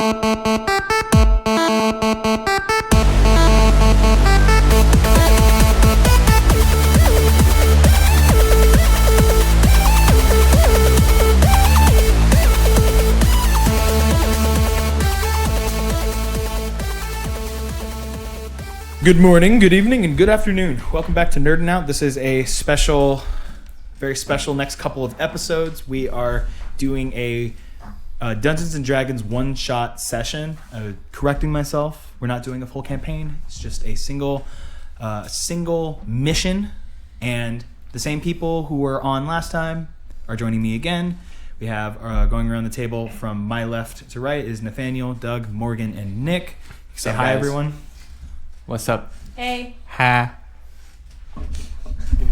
Good morning, good evening, and good afternoon. Welcome back to Nerdin' Out. This is a special, very special next couple of episodes. We are doing a Dungeons & Dragons one-shot session. Correcting myself, we're not doing a full campaign. It's just a single mission, and the same people who were on last time are joining me again. We have, going around the table from my left to right is Nathaniel, Doug, Morgan, and Nick. Say hi, everyone. What's up? Hey. Hi.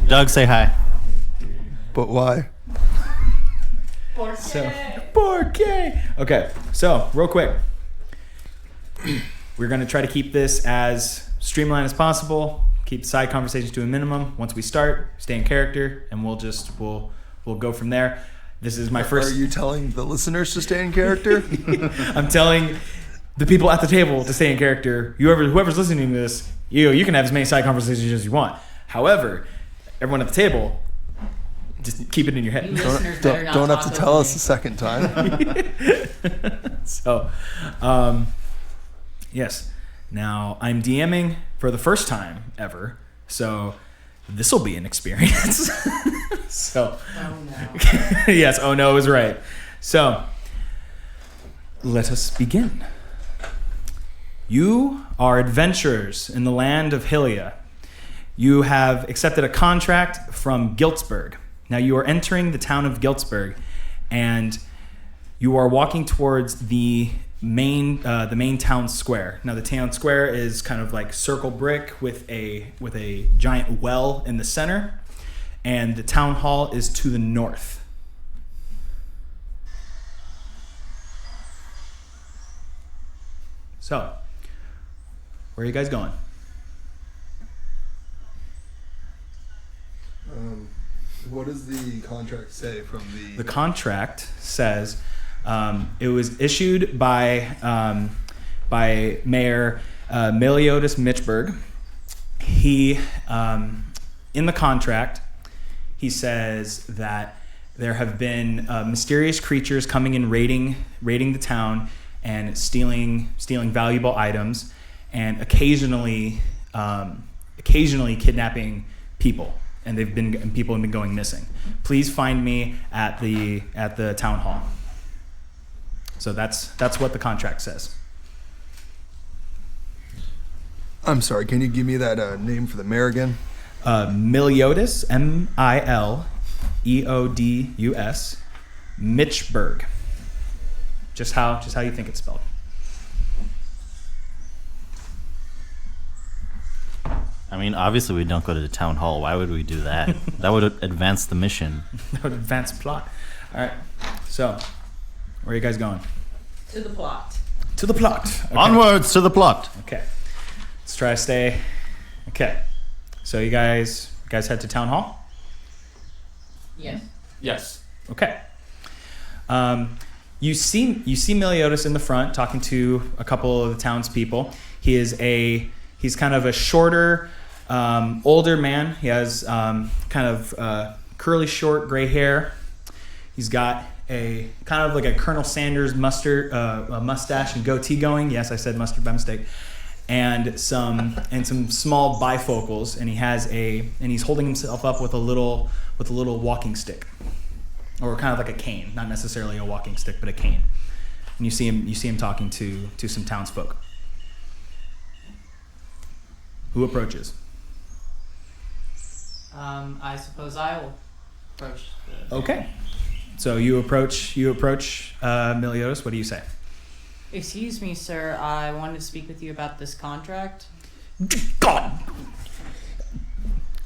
Doug, say hi. But why? Porque. Okay, so real quick, we're going to try to keep this as streamlined as possible. Keep the side conversations to a minimum. Once we start, stay in character, and we'll go from there. This is my first. Are you telling the listeners to stay in character? I'm telling the people at the table to stay in character. Whoever's listening to this, you can have as many side conversations as you want. However, everyone at the table, just keep it in your head. Don't have to tell us a second time. So, yes. Now, I'm DMing for the first time ever, so this will be an experience. So, Oh no. yes, oh no is right. So, let us begin. You are adventurers in the land of Hylia. You have accepted a contract from Giltzburg. Now you are entering the town of Giltzburg, and you are walking towards the main town square. Now the town square is kind of like circle brick with a giant well in the center, and the town hall is to the north. So, where are you guys going? What does the contract say from the... The contract says it was issued by Mayor Meliodas Mitchberg. He, in the contract, he says that there have been mysterious creatures coming and raiding the town and stealing valuable items, and occasionally kidnapping people, and people have been going missing. Please find me at the town hall. So that's what the contract says. I'm sorry, can you give me that name for the mayor again? Meliodas, Mileodus, Mitchberg. Just how you think it's spelled. I mean, obviously we don't go to the town hall. Why would we do that? That would advance the mission. That would advance plot. All right. So, where are you guys going? To the plot. To the plot. Okay. Onwards to the plot. Okay. Let's try to stay. Okay. So you guys head to town hall? Yes. Yes. Okay. You see Meliodas in the front talking to a couple of the townspeople. He's kind of a shorter, older man. He has kind of curly, short, gray hair. He's got a kind of like a Colonel Sanders mustache and goatee going. Yes, I said mustard by mistake. And some small bifocals, and he's holding himself up with a little walking stick, or kind of like a cane, not necessarily a walking stick, but a cane. And you see him talking to some townsfolk. Who approaches? I suppose I will approach. Okay. So you approach Meliodas. What do you say? Excuse me, sir. I wanted to speak with you about this contract. God,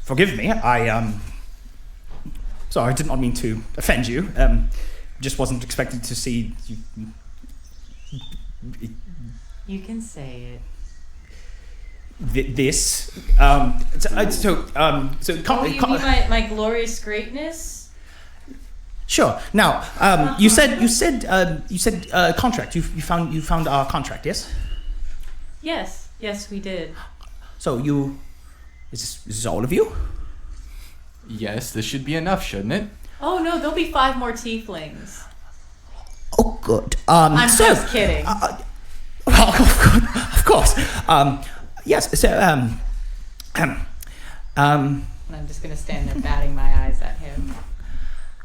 forgive me. Sorry, I did not mean to offend you. Just wasn't expecting to see you. You can say it. This. Oh, you mean my glorious greatness? Sure. Now, you said contract. You found our contract, yes? Yes, we did. So is this all of you? Yes, this should be enough, shouldn't it? Oh no, there'll be 5 more tieflings. Oh, good. I'm just kidding. Well, of course. Yes. So, And I'm just gonna stand there batting my eyes at him.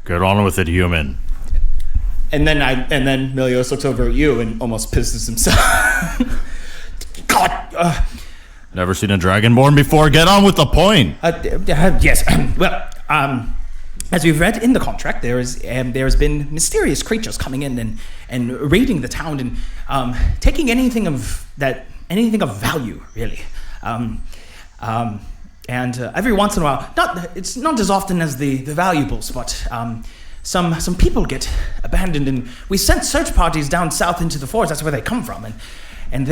Get on with it, human. and then Milios looks over at you and almost pisses himself. God. Never seen a dragonborn before. Get on with the point. Yes. Well, as we've read in the contract, there's been mysterious creatures coming in and raiding the town and taking anything of value, really. And every once in a while, it's not as often as the valuables, but some people get abandoned, and we sent search parties down south into the forest. That's where they come from, and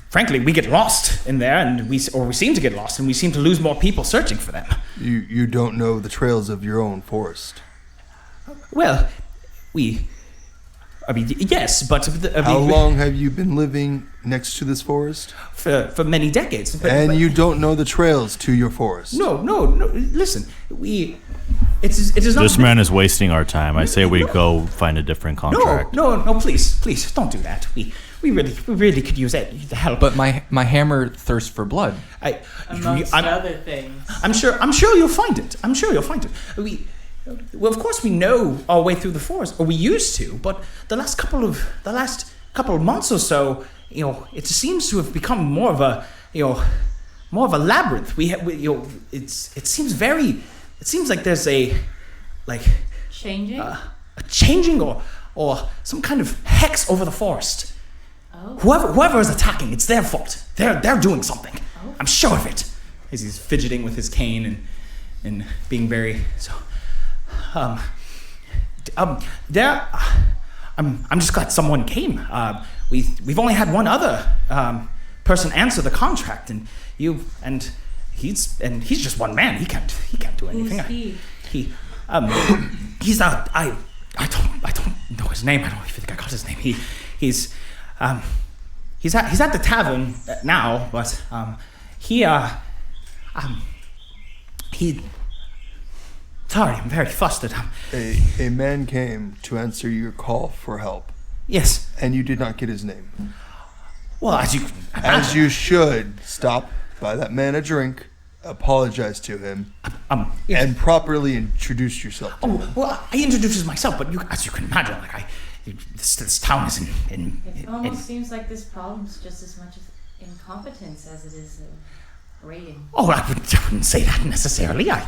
frankly, we get lost in there, and we seem to get lost, and we seem to lose more people searching for them. You don't know the trails of your own forest. Well, yes, but how long have you been living next to this forest? For many decades. But you don't know the trails to your forest. No. Listen, it is not. This man is wasting our time. I say we go find a different contract. No, please don't do that. We really could use the help. But my hammer thirsts for blood. Amongst other things. I'm sure you'll find it. Well, of course, we know our way through the forest, or we used to. But the last couple of months or so, it seems to have become more of a labyrinth. It seems like there's a changing, a changing or some kind of hex over the forest. Oh. Whoever is attacking, it's their fault. They're doing something. Oh. I'm sure of it. As he's fidgeting with his cane and being very so. I'm just glad someone came. We've only had one other person answer the contract, and he's just one man. He can't do anything. Who's he? He's not. I don't know his name. I don't even think I got his name. He's at the tavern now, but Sorry, I'm very flustered. A man came to answer your call for help. Yes. And you did not get his name. Well, as you should, stop, buy that man a drink, apologize to him, yes. And properly introduce yourself to him. Well, I introduced myself, but as you can imagine, this town is in. It almost seems like this problem's just as much incompetence as it is raiding. Oh, I wouldn't say that necessarily. I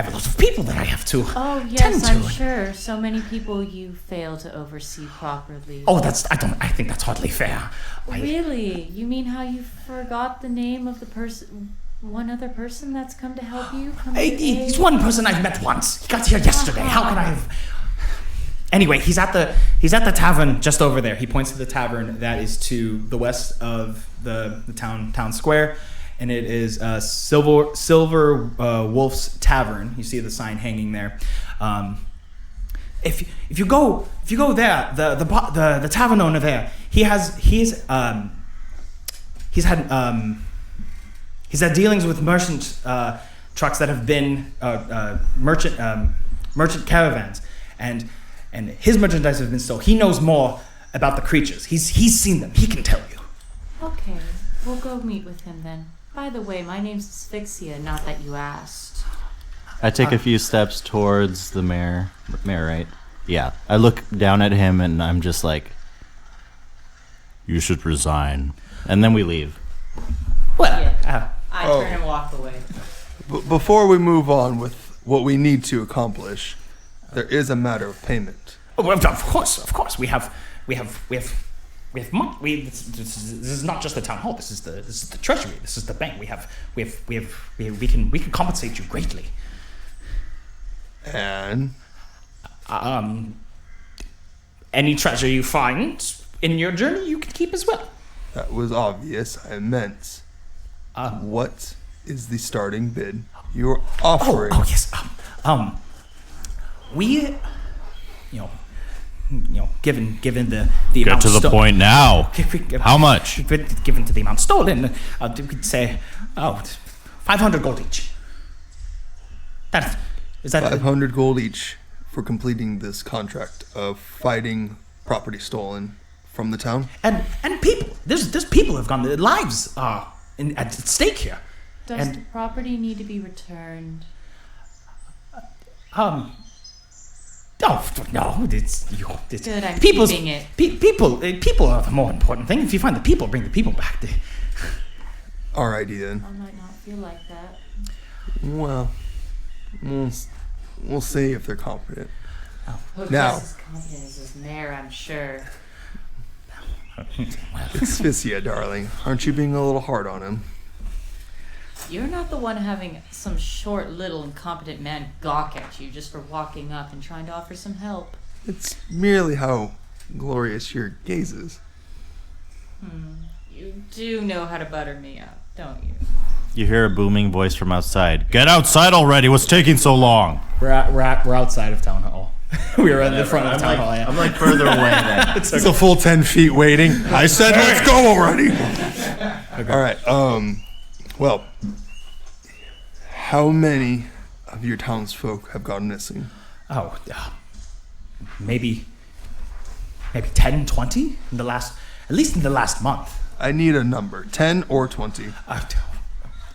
have a lot of people that I have to tend to. I'm sure. So many people you fail to oversee properly. Oh, I think that's hardly fair. Really? You mean how you forgot the name of the person, one other person that's come to help you? He's one person I've met once. He got here yesterday. How can I have... Anyway, he's at the tavern just over there. He points to the tavern that is to the west of the town square. And it is Silver Wolf's Tavern. You see the sign hanging there. If you go there, the tavern owner there, he's had dealings with merchant trucks that have been merchant caravans, and his merchandise has been stolen. He knows more about the creatures. He's seen them. He can tell you. Okay, we'll go meet with him then. By the way, my name's Asphyxia, not that you asked. I take a few steps towards the mayor. Mayor, right? Yeah. I look down at him and I'm just like, you should resign. And then we leave. Well, yeah. I turn and walk away. Before we move on with what we need to accomplish, there is a matter of payment. Oh, of course. We have money. This is not just the town hall. This is the treasury. This is the bank. We can compensate you greatly. And any treasure you find in your journey, you can keep as well. That was obvious. I meant, what is the starting bid you're offering? Oh yes. We, given the Get amount to the point now. How much? Given to the amount stolen, we'd say, 500 gold each. Is that 500 gold each for completing this contract of fighting property stolen from the town. And people, there's people who've gone. Their lives are at stake here. Does the property need to be returned? Oh no! It's Good, I'm people's keeping it. People are the more important thing. If you find the people, bring the people back. Alrighty then. I might not feel like that. Well, we'll see if they're competent. Who Now- as competent as this mayor, I'm sure. Asphyxia, darling. Aren't you being a little hard on him? You're not the one having some short, little, incompetent man gawk at you just for walking up and trying to offer some help. It's merely how glorious your gaze is. You do know how to butter me up, don't you? You hear a booming voice from outside. Get outside already! What's taking so long? We're outside of town hall. We were at the front of town hall. Yeah. I'm like further away than. It's a full 10 feet waiting. I said, let's go already. Okay. All right. Well, how many of your townsfolk have gone missing? Maybe 10, 20 in the last, at least in the last month. I need a number, 10 or 20.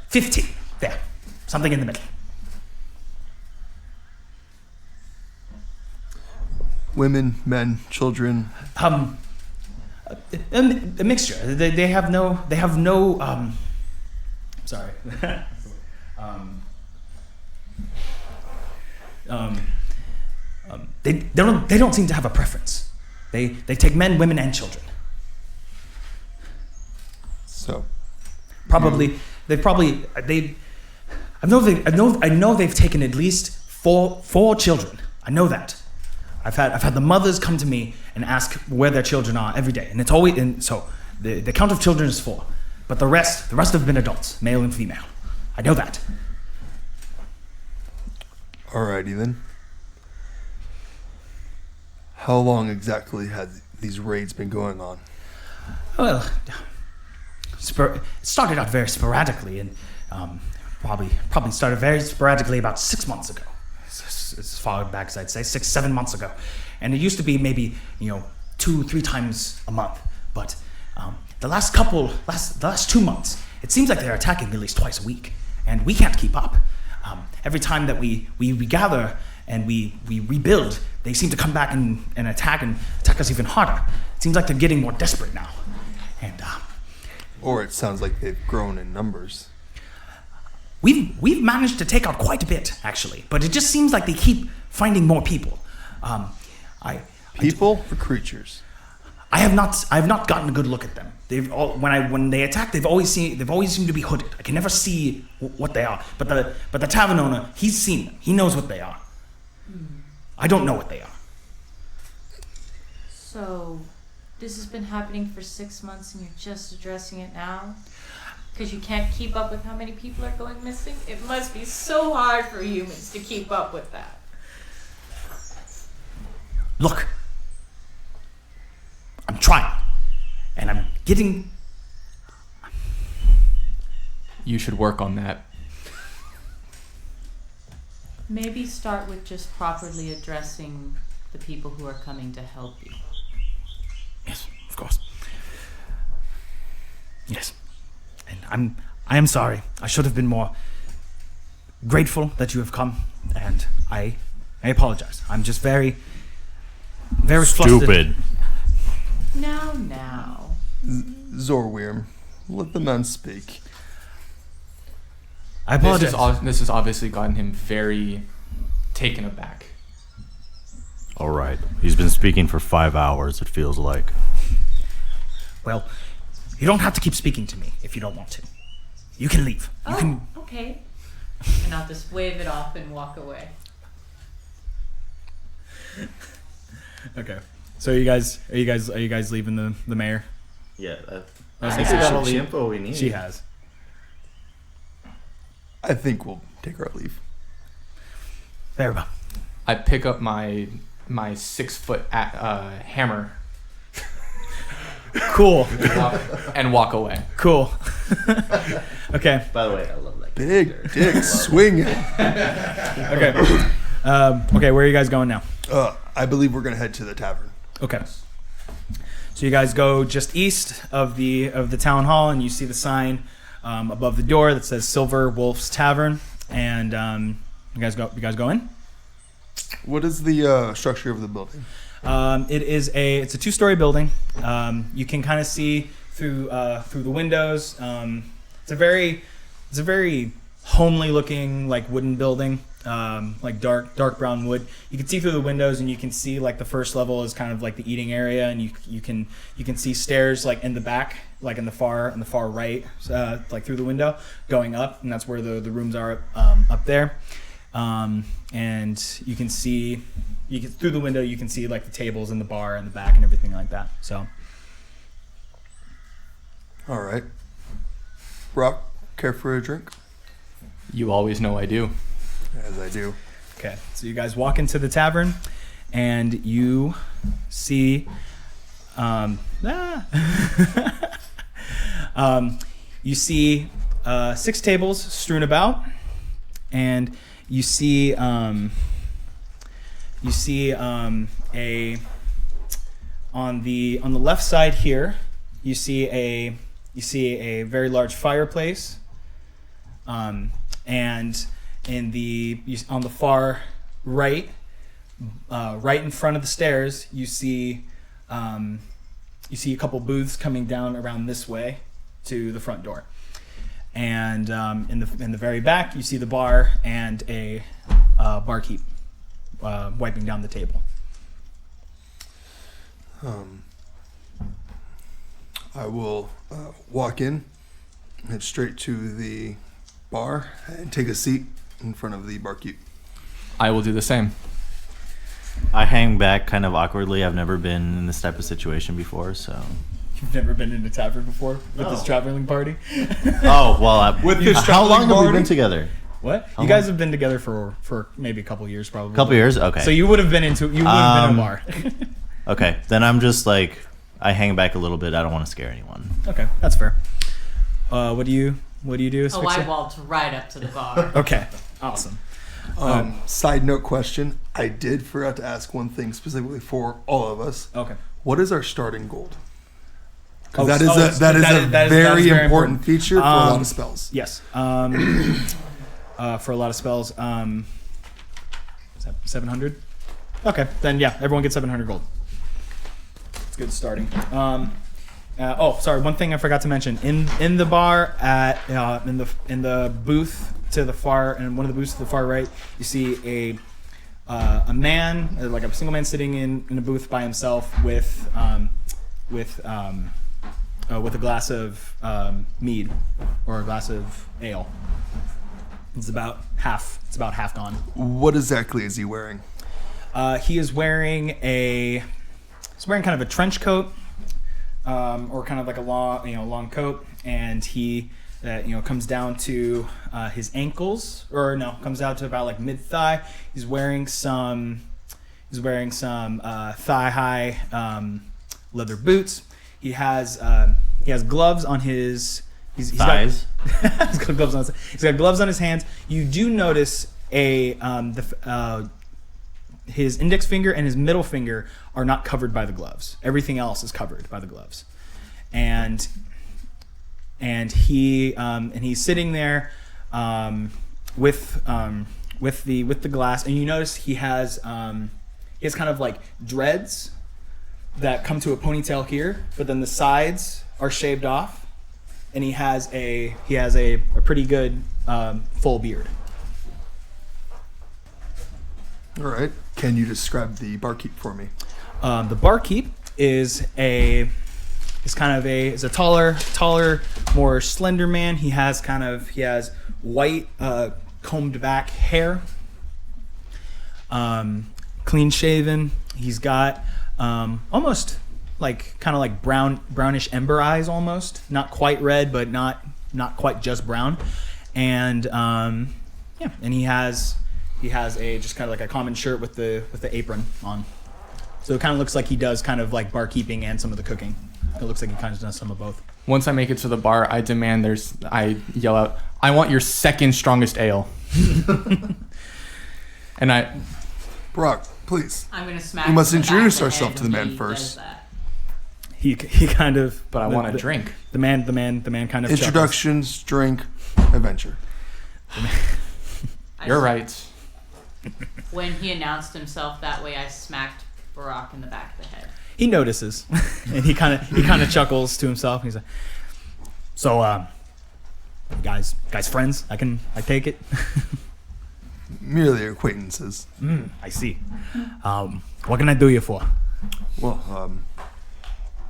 15. There, something in the middle. Women, men, children. A mixture. They have no. Sorry. They don't seem to have a preference. They take men, women, and children. So, I know they've taken at least four children. I know that. I've had the mothers come to me and ask where their children are every day, and it's always, and so the count of children is 4, but the rest have been adults, male and female. I know that. alrighty then. How long exactly have these raids been going on? Well, it started out very sporadically, and probably started very sporadically about 6 months ago. As far back as I'd say, 6-7 months ago, and it used to be maybe 2-3 times a month. But the last 2 months, it seems like they're attacking at least twice a week, and we can't keep up. Every time that we gather and we rebuild, they seem to come back and attack us even harder. It seems like they're getting more desperate now, and Or it sounds like they've grown in numbers. We've managed to take out quite a bit, actually, but it just seems like they keep finding more people. People or creatures? I have not gotten a good look at them. When they attack, they've always seemed to be hooded. I can never see what they are. But the tavern owner, he's seen them. He knows what they are. I don't know what they are. So, this has been happening for 6 months and you're just addressing it now? Because you can't keep up with how many people are going missing? It must be so hard for humans to keep up with that. Look, I'm trying, and I'm getting. You should work on that. Maybe start with just properly addressing the people who are coming to help you. Yes, of course. Yes, and I am sorry. I should have been more grateful that you have come, and I apologize. I'm just very flustered. Stupid. Now. Zorwyrm, let the man speak. I apologize. This has obviously gotten him very taken aback. All right. He's been speaking for 5 hours, it feels like. Well, you don't have to keep speaking to me if you don't want to. You can leave. You can. Okay. And I'll just wave it off and walk away. Okay. So are you guys leaving the mayor? Yeah. I think we got all the info we need. She has. I think we'll take our leave. There we go. I pick up my 6 foot hammer Cool. and walk away. Cool. Okay. By the way, I love that. Big dick swinging. Okay. Okay. Where are you guys going now? I believe we're gonna head to the tavern. Okay. So you guys go just east of the town hall, and you see the sign above the door that says Silver Wolf's Tavern, and you guys go in. What is the structure of the building? It's a 2-story building. You can kind of see through the windows. It's a very homely looking like wooden building, like dark brown wood. You can see through the windows, and you can see like the first level is kind of like the eating area, and you can see stairs like in the back, like in the far right, like through the window going up, and that's where the rooms are up there. And you can see through the window, you can see like the tables and the bar in the back and everything like that. So, All right. Brock, care for a drink? You always know I do. As I do. okay, so you guys walk into the tavern, and you see, you see 6 tables strewn about, and you see a on the left side here, you see a very large fireplace, and on the far right, right in front of the stairs, you see a couple booths coming down around this way to the front door. And in the very back, you see the bar and a barkeep wiping down the table. I will walk in, head straight to the bar, and take a seat in front of the barkeep. I will do the same. I hang back kind of awkwardly. I've never been in this type of situation before, so. You've never been in a tavern before with this traveling party? Oh well. How long have we party? been together? What? How You guys long? have been together for maybe a couple years, probably. A couple years. Okay. So you would have been in a bar. Okay, then I'm just like I hang back a little bit. I don't want to scare anyone. Okay, that's fair. What do you do, Oh, Asphyxia? I walked right up to the bar. Okay, awesome. Side note question. I did forget to ask one thing specifically for all of us. Okay. What is our starting gold? Oh, Because that is a very important feature for a lot of spells. Yes. For a lot of spells, 700. Okay, then yeah, everyone gets 700 gold. It's good starting. Sorry, one thing I forgot to mention. In the bar in the booth to the far, and one of the booths to the far right, you see a man, like a single man sitting in a booth by himself with a glass of mead or a glass of ale. It's about half gone. What exactly is he wearing? He is wearing kind of a trench coat, or kind of like a long coat, and he comes down to his ankles, or no, comes down to about like mid thigh. He's wearing some thigh high leather boots. He has gloves on his Thighs. He's got gloves on his hands. You do notice his index finger and his middle finger are not covered by the gloves. Everything else is covered by the gloves, and he's sitting there with the glass, and you notice he has kind of like dreads that come to a ponytail here, but then the sides are shaved off. And he has a pretty good full beard. All right. Can you describe the barkeep for me? The barkeep is a taller, more slender man. He has white combed back hair, clean shaven. He's got almost kind of like brownish ember eyes, almost not quite red, but not quite just brown, and and he has He has a just kind of like a common shirt with the apron on. So it kind of looks like he does kind of like barkeeping and some of the cooking. It looks like he kind of does some of both. Once I make it to the bar, I yell out, I want your second strongest ale. And Brock, please. I'm gonna smack. We must him in the back introduce of the ourselves head to the when man he first. does that. He kind of. But I want a drink. The man kind of Introductions, drink, adventure. I You're s- right. When he announced himself that way, I smacked Barack in the back of the head. He notices, and he kind of chuckles to himself. He's like, "So, guys, friends? I take it." Merely acquaintances. I see. What can I do you for? Well,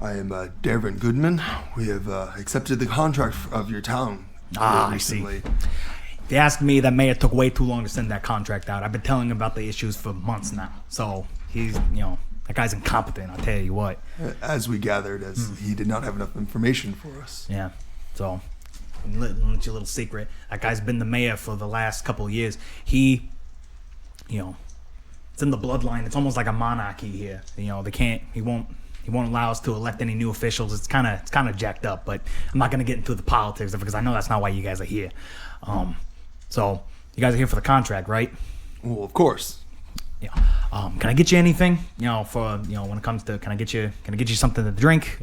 I am Darvin Goodman. We have accepted the contract of your town I see. recently. They asked me that mayor took way too long to send that contract out. I've been telling him about the issues for months now. So he's, that guy's incompetent. I'll tell you what. As we gathered, as he did not have enough information for us. Yeah. So, let you a little secret. That guy's been the mayor for the last couple of years. He, it's in the bloodline. It's almost like a monarchy here. They can't. He won't allow us to elect any new officials. It's kind of jacked up. But I'm not gonna get into the politics of it because I know that's not why you guys are here. So you guys are here for the contract, right? Well, of course. Yeah. Can I get you anything? For when it comes to can I get you something to drink?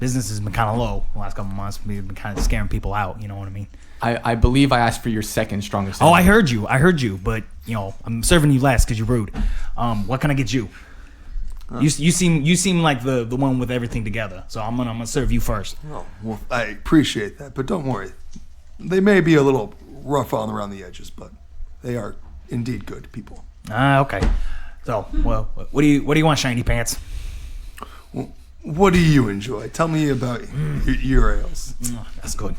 Business has been kind of low the last couple of months. We've been kind of scaring people out. You know what I mean? I believe I asked for your second strongest ale. Oh, I heard you. But I'm serving you last because you're rude. What can I get you? You seem like the one with everything together. So I'm gonna serve you first. Oh, well, I appreciate that, but don't worry. They may be a little rough on around the edges, but they are indeed good people. Okay. So, well, what do you want, shiny pants? Well, what do you enjoy? Tell me about your ales. That's good.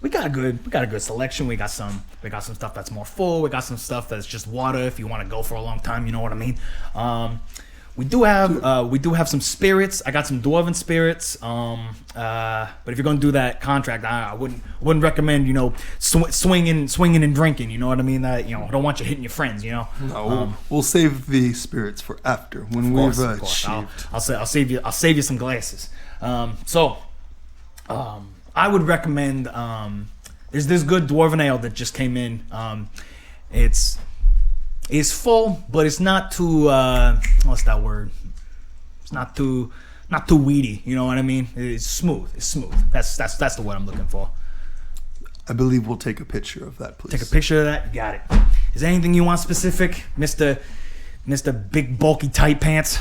We got a good selection. We got some stuff that's more full. We got some stuff that's just water if you want to go for a long time. You know what I mean? We do have some spirits. I got some dwarven spirits. But if you're gonna do that contract, I wouldn't recommend swinging and drinking. You know what I mean? I don't want you hitting your friends. No, we'll save the spirits for after when we've Of course. achieved. I'll save you some glasses. I would recommend there's this good dwarven ale that just came in. It's full, but it's not too what's that word? It's not too weedy. You know what I mean? It's smooth. That's the word I'm looking for. I believe we'll take a picture of that, please. Take a picture of that. You got it. Is there anything you want specific, Mister Big Bulky Tight Pants?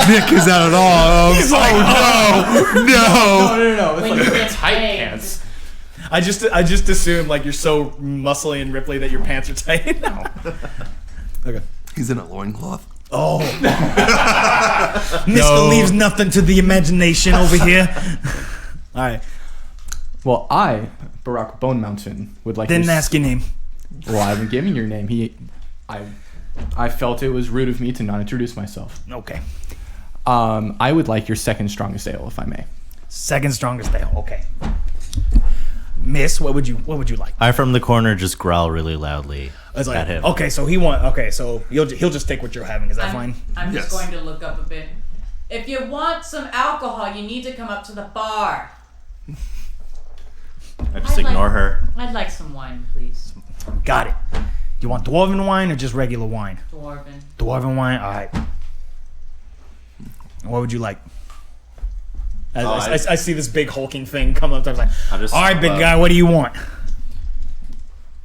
Nick is out at all. He's like, no. It's When like you get tight paid. pants. I just assumed like you're so muscly and ripply that your pants are tight. Okay. He's in a loincloth. Oh. Mister leaves nothing to the imagination over here. All right. Well, I, Barack Bone Mountain, would like Didn't to... ask your name. Well, I haven't given your name. I felt it was rude of me to not introduce myself. Okay. I would like your second strongest ale, if I may. Second strongest ale. Okay. Miss, what would you like? I from the corner just growl really loudly It's like, at him. okay, so so he'll just take what you're having. Is that fine? I'm just Yes. going to look up a bit. If you want some alcohol, you need to come up to the bar. I just ignore her. I'd like some wine, please. Got it. Do you want dwarven wine or just regular wine? Dwarven. Dwarven wine. All right. What would you like? I see this big hulking thing come up. I was like, I just- all right, big guy, what do you want?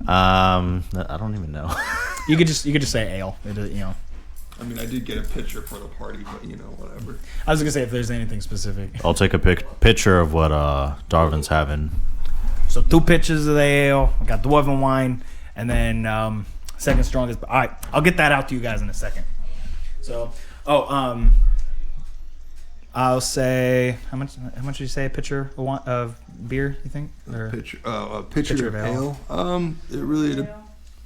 I don't even know. You could just say ale. I mean, I did get a picture for the party, but whatever. I was gonna say if there's anything specific. I'll take a picture of what Darvin's having. So 2 pitchers of the ale. I got dwarven wine, and then second strongest. All right, I'll get that out to you guys in a second. So, I'll say how much did you say a pitcher of beer? You think? Or A picture of of ale.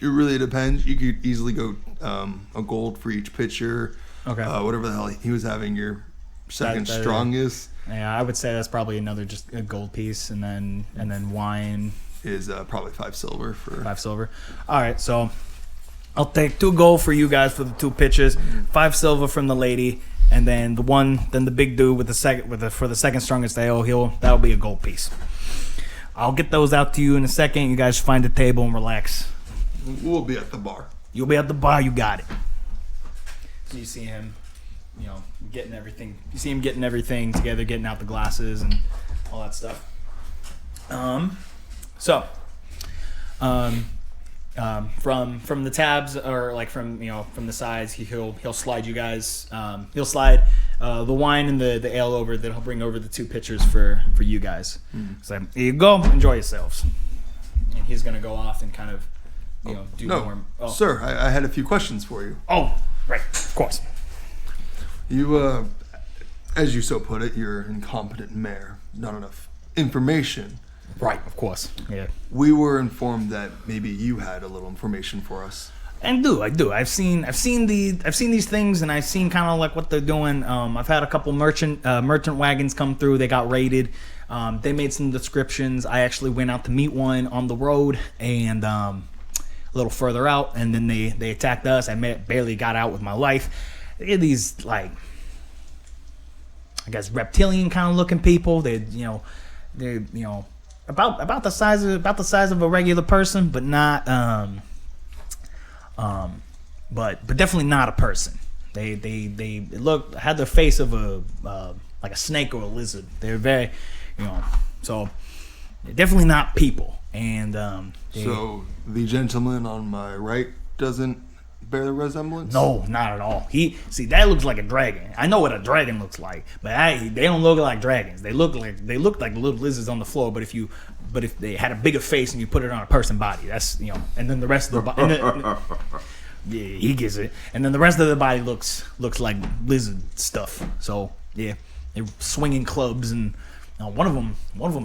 It really depends. You could easily go a gold for each pitcher. okay. Whatever the hell he was having, your second that- strongest Yeah, I would say that's probably another just a gold piece, and then wine, is probably 5 silver for 5 silver. All right, so I'll take 2 gold for you guys for the 2 pitchers, 5 silver from the lady, and then the big dude with for the second strongest ale, that'll be a gold piece. I'll get those out to you in a second. You guys find a table and relax. We'll be at the bar. You'll be at the bar. You got it. So you see him, getting everything. You see him getting everything together, getting out the glasses and all that stuff. From the tabs or like from the sides, he'll slide you guys. He'll slide the wine and the ale over. Then he'll bring over the 2 pitchers for you guys. So here you go. Enjoy yourselves. And he's gonna go off and kind of do more. Oh. Sir, I had a few questions for you. Oh, right, of course. You, as you so put it, you're an incompetent mayor. Not enough information. Right, of course. Yeah. We were informed that maybe you had a little information for us. I do. I've seen these things, and I've seen kind of like what they're doing. I've had a couple merchant wagons come through. They got raided. They made some descriptions. I actually went out to meet one on the road, and a little further out, and then they attacked us. I barely got out with my life. They're these like, I guess, reptilian kind of looking people. They're about the size of a regular person, but not but definitely not a person. They had the face of a like a snake or a lizard. They're very so they're definitely not people. And So the gentleman on my right doesn't bear the resemblance? No, not at all. That looks like a dragon. I know what a dragon looks like, but they don't look like dragons. They look like little lizards on the floor. But if they had a bigger face and you put it on a person body, that's and then the rest of the body. Yeah, he gets it. And then the rest of the body looks like lizard stuff. So yeah, they're swinging clubs, and one of them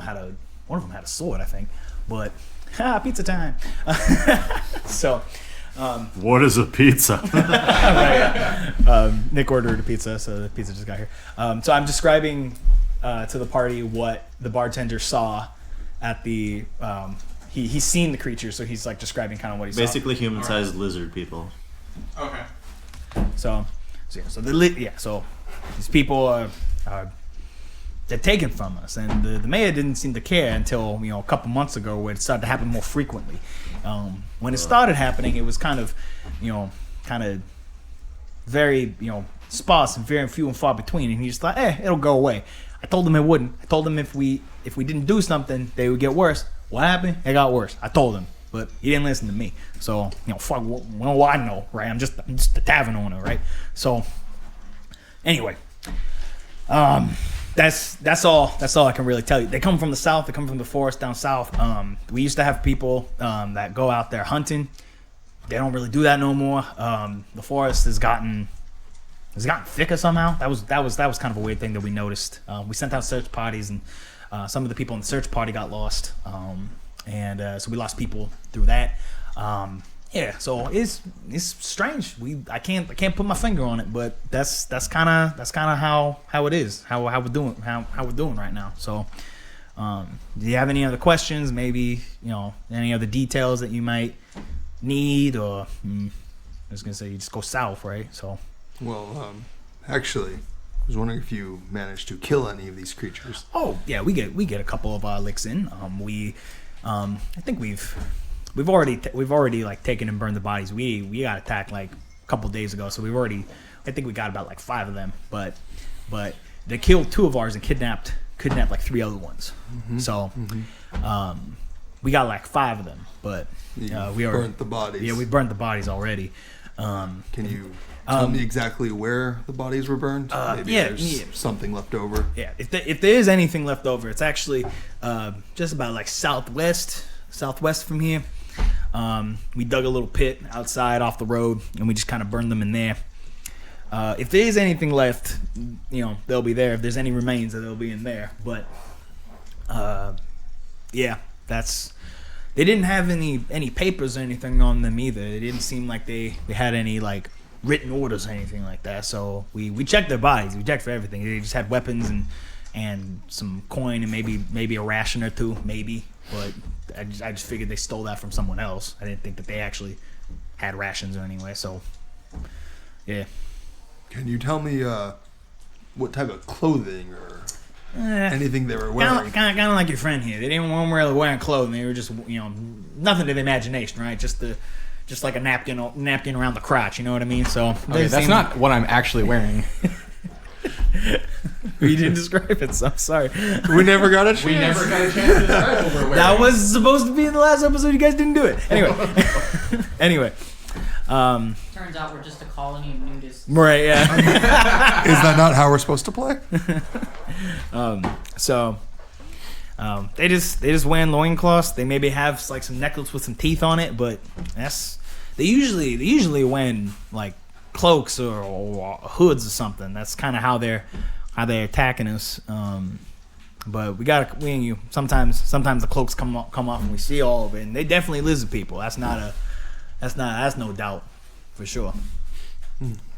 had a sword, I think. But pizza time. So. What is a pizza? Nick ordered a pizza, so the pizza just got here. So I'm describing to the party what the bartender saw at the. He's seen the creature, so he's like describing kind of what he saw. Basically, human-sized lizard people. Okay. So these people are they're taken from us, and the mayor didn't seem to care until a couple months ago, where it started to happen more frequently. When it started happening, it was kind of very sparse and very few and far between, and he just thought, it'll go away. I told him it wouldn't. I told him if we didn't do something, they would get worse. What happened? It got worse. I told him, but he didn't listen to me. So fuck, what do I know, right? I'm just the tavern owner, right? So anyway, that's all I can really tell you. They come from the south. They come from the forest down south. We used to have people that go out there hunting. They don't really do that no more. The forest has gotten thicker somehow. That was kind of a weird thing that we noticed. We sent out search parties, and some of the people in the search party got lost, and so we lost people through that. Yeah, so it's strange. I can't put my finger on it, but that's kind of how it is. How we're doing right now. So, do you have any other questions? Maybe any other details that you might need, or I was gonna say you just go south, right? So, well, actually, I was wondering if you managed to kill any of these creatures. oh yeah, we get a couple of licks in. I think we've already like taken and burned the bodies. We got attacked like a couple days ago, so I think we got about like 5 of them. But they killed 2 of ours and kidnapped like 3 other ones. Mm-hmm. So we got like 5 of them. But we burnt the bodies. Yeah, we burnt the bodies already. Can you tell me exactly where the bodies were burned? Maybe there's something left over. Yeah, if there is anything left over, it's actually just about like southwest from here. We dug a little pit outside off the road, and we just kind of burned them in there. If there is anything left, they'll be there. If there's any remains, they'll be in there. But yeah, they didn't have any papers or anything on them either. It didn't seem like they had any like written orders or anything like that. So we checked their bodies. We checked for everything. They just had weapons and some coin and maybe a ration or two, maybe. But I just figured they stole that from someone else. I didn't think that they actually had rations or anyway. So yeah. Can you tell me what type of clothing or anything they were wearing? Kind of like your friend here. They didn't want really wearing clothing. They were just nothing to the imagination, right? Just like a napkin around the crotch. You know what I mean? So Okay, that's not what I'm actually wearing. You didn't describe it, so I'm sorry. We never got a chance. We never got a chance to describe what we're wearing. That was supposed to be in the last episode. You guys didn't do it. Anyway. Turns out we're just a colony of nudists. Right, yeah. Is that not how we're supposed to play? So they just wearing loincloths. They maybe have like some necklace with some teeth on it, but they usually wear like cloaks or hoods or something. That's kind of how they're attacking us. But we and you sometimes the cloaks come off and we see all of it, and they definitely lizard people. That's no doubt for sure.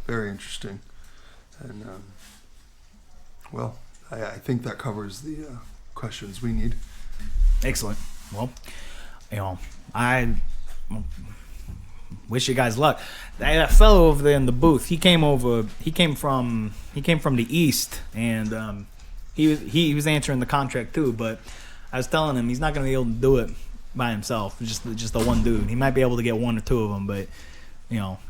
Very interesting. And well, I think that covers the questions we need. Excellent. Well, I wish you guys luck. That fellow over there in the booth, he came from the east, and he was answering the contract too. But I was telling him he's not going to be able to do it by himself. Just the one dude. He might be able to get one or two of them, but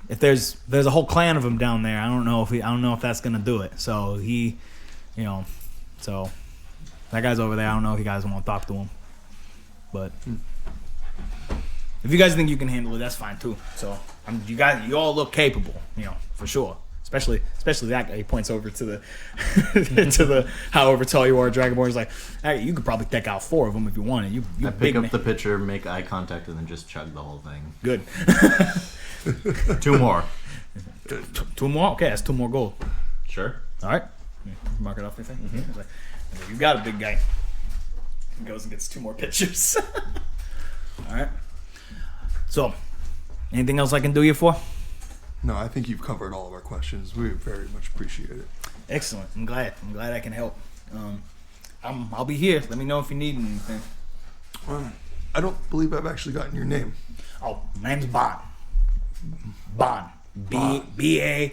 if there's a whole clan of them down there, I don't know if that's going to do it. So so that guy's over there. I don't know if you guys want to talk to him, but if you guys think you can handle it, that's fine too. So you all look capable, for sure. Especially that guy. He points over to the to the however tall you are. Dragonborn is like, hey, you could probably take out 4 of them if you wanted. You I big pick up man. the pitcher, make eye contact, and then just chug the whole thing. Good. 2 more. 2 more. Okay, that's 2 more gold. Sure. All right. Mark it off. You think? You got a big guy. He goes and gets 2 more pitchers. All right. So, anything else I can do you for? No, I think you've covered all of our questions. We very much appreciate it. Excellent. I'm glad I can help. I'll be here. Let me know if you need anything. I don't believe I've actually gotten your name. Oh, my name's Bon. Bon. B-A-H-N.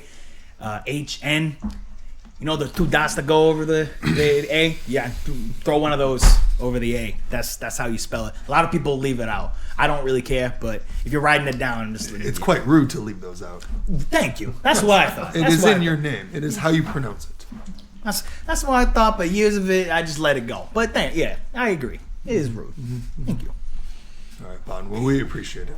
You know the 2 dots that go over the A? Yeah, throw one of those over the A. That's how you spell it. A lot of people leave it out. I don't really care, but if you're writing it down, It's quite rude to leave those out. Thank you. That's what I thought. It is in your name. It is how you pronounce it. That's what I thought, but years of it, I just let it go. But yeah, I agree. It is rude. Thank you. All right, Bon. Well, we appreciate it.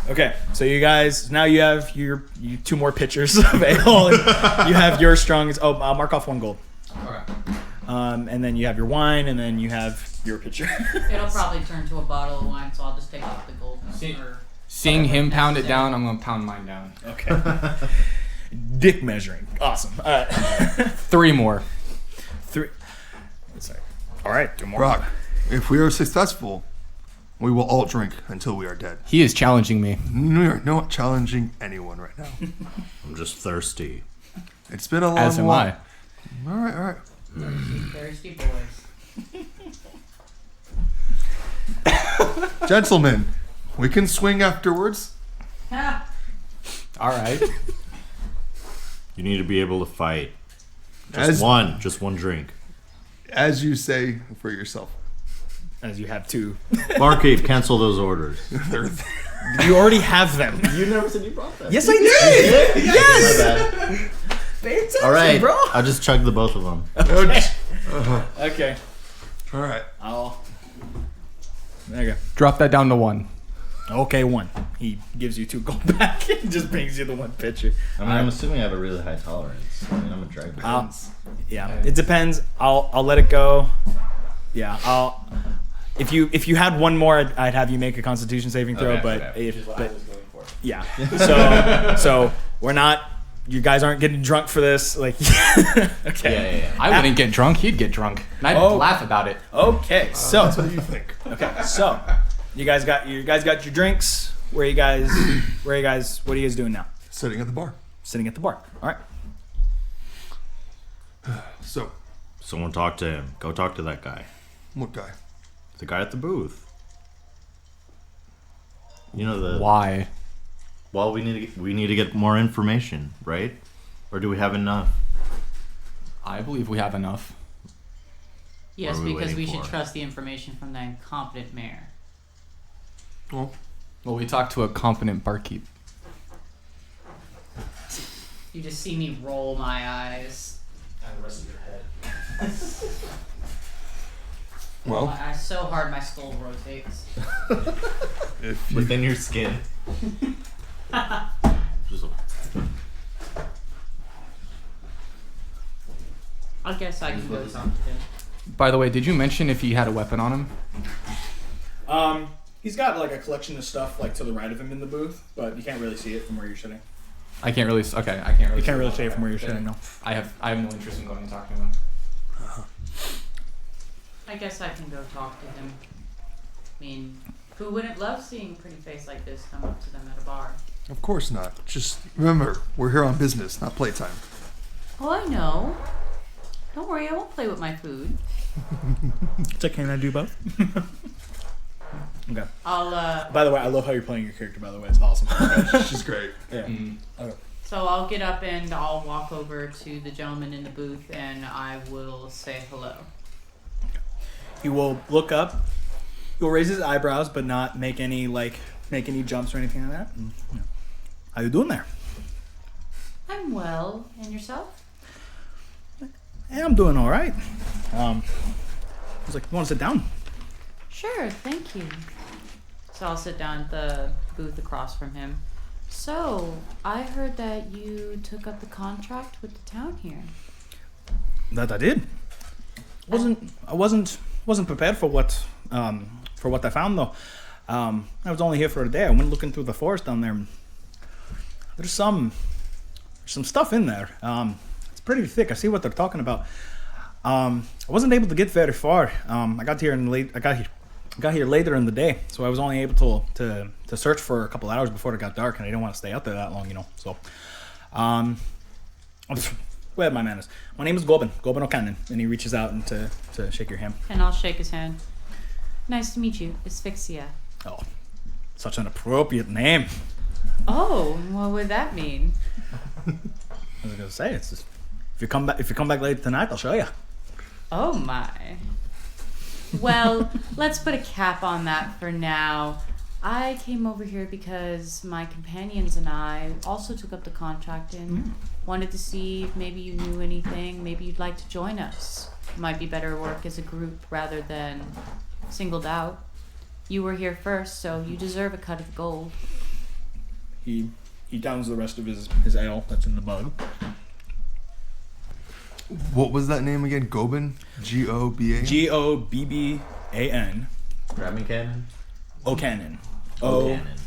Okay, so you guys, now you have your 2 more pitchers of ale. And you have your strongest. Oh, I'll mark off 1 gold. All right. And then you have your wine, and then you have your pitcher. It'll probably turn to a bottle of wine, so I'll just take off the gold. Seeing him pound it down, I'm gonna pound mine down. Okay. Dick measuring. Awesome. All right. 3 more. 3. Sorry. All right, 2 more. Brock, if we are successful, we will all drink until we are dead. He is challenging me. We are not challenging anyone right now. I'm just thirsty. It's been a long As am walk. I. All right. Thirsty boys. Gentlemen, we can swing afterwards. All right. You need to be able to fight. Just one drink. As you say for yourself. As you have 2. Barkeep, cancel those orders. You already have them. You never said you brought that. Yes, I did. Yes. My bad. Pay attention, All right, bro. I'll just chug the both of them. Okay. All right. There you go. Drop that down to 1. Okay, 1. He gives you 2 gold back and just brings you the 1 pitcher. I'm assuming I have a really high tolerance. I mean, I'm a dragon. Yeah, it depends. I'll let it go. Yeah, if you had 1 more, I'd have you make a Constitution saving throw. Okay, But yeah, so we're not. You guys aren't getting drunk for this. Like, okay. Yeah. I wouldn't get drunk. He'd get drunk. And I'd laugh about it. Okay, so That's what you think. okay, so you guys got your drinks. What are you guys doing now? Sitting at the bar. Sitting at the bar. All right. So, Someone talk to him. Go talk to that guy. what guy? The guy at the booth. You know the. Why? Well, we need to get more information, right? Or do we have enough? I believe we have enough. Yes, What are we because we waiting should for? trust the information from the incompetent mayor. Well, Well, we talked to a competent barkeep. You just see me roll my eyes. And the rest of your head. well, My eyes so hard my skull rotates. if you, Within your skin. Just a- I guess I can go talk to him. By the way, did you mention if he had a weapon on him? He's got like a collection of stuff like to the right of him in the booth, but you can't really see it from where you're sitting. I can't really. Okay, I can't really. You can't really see it from where you're sitting. No. I have no interest in going and talking to him. I guess I can go talk to him. I mean, who wouldn't love seeing a pretty face like this come up to them at a bar? of course not. Just remember, we're here on business, not playtime. Oh, I know. Don't worry, I won't play with my food. So can I do both? Okay. I'll By the way, I love how you're playing your character. By the way, it's awesome. She's great. Yeah. so I'll get up and I'll walk over to the gentleman in the booth and I will say hello. He will look up. He'll raise his eyebrows, but not make any jumps or anything like that. And, you know, how you doing there? I'm well, and yourself? Hey, I'm doing all right. I was like, you want to sit down? Sure, thank you. So I'll sit down at the booth across from him. So, I heard that you took up the contract with the town here. That I did. I wasn't prepared for what I found though. I was only here for a day. I went looking through the forest down there. There's some stuff in there. It's pretty thick. I see what they're talking about. I wasn't able to get very far. I got here later in the day, so I was only able to search for a couple hours before it got dark, and I didn't want to stay out there that long, you know. So, where my man is. My name is Goben O'Cannon, and he reaches out and to shake your hand. And I'll shake his hand. Nice to meet you, Asphyxia. Oh, such an appropriate name. Oh, what would that mean? I was gonna say, it's just, if you come back late tonight, I'll show you. Oh my. Well, let's put a cap on that for now. I came over here because my companions and I also took up the contract and wanted to see if maybe you knew anything. Maybe you'd like to join us. Might be better work as a group rather than singled out. You were here first, so you deserve a cut of the gold. He downs the rest of his ale that's in the mug. What was that name again? Goben? G-O-B-A? Gobban Grabbing cannon? O'Cannon. O'Cannon.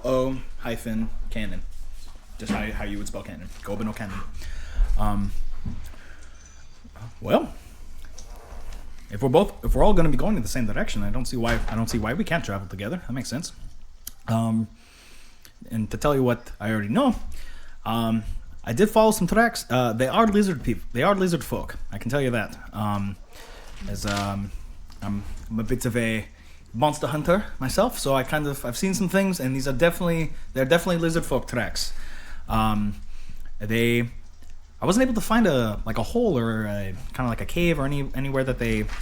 O hyphen cannon. Just how you would spell cannon. Goben O'Cannon. Well, if we're all going to be going in the same direction, I don't see why we can't travel together. That makes sense. And to tell you what I already know, I did follow some tracks. They are lizard people. They are lizard folk. I can tell you that. I'm a bit of a monster hunter myself, so I've seen some things, and they're definitely lizard folk tracks. I wasn't able to find a hole or a kind of like a cave or anywhere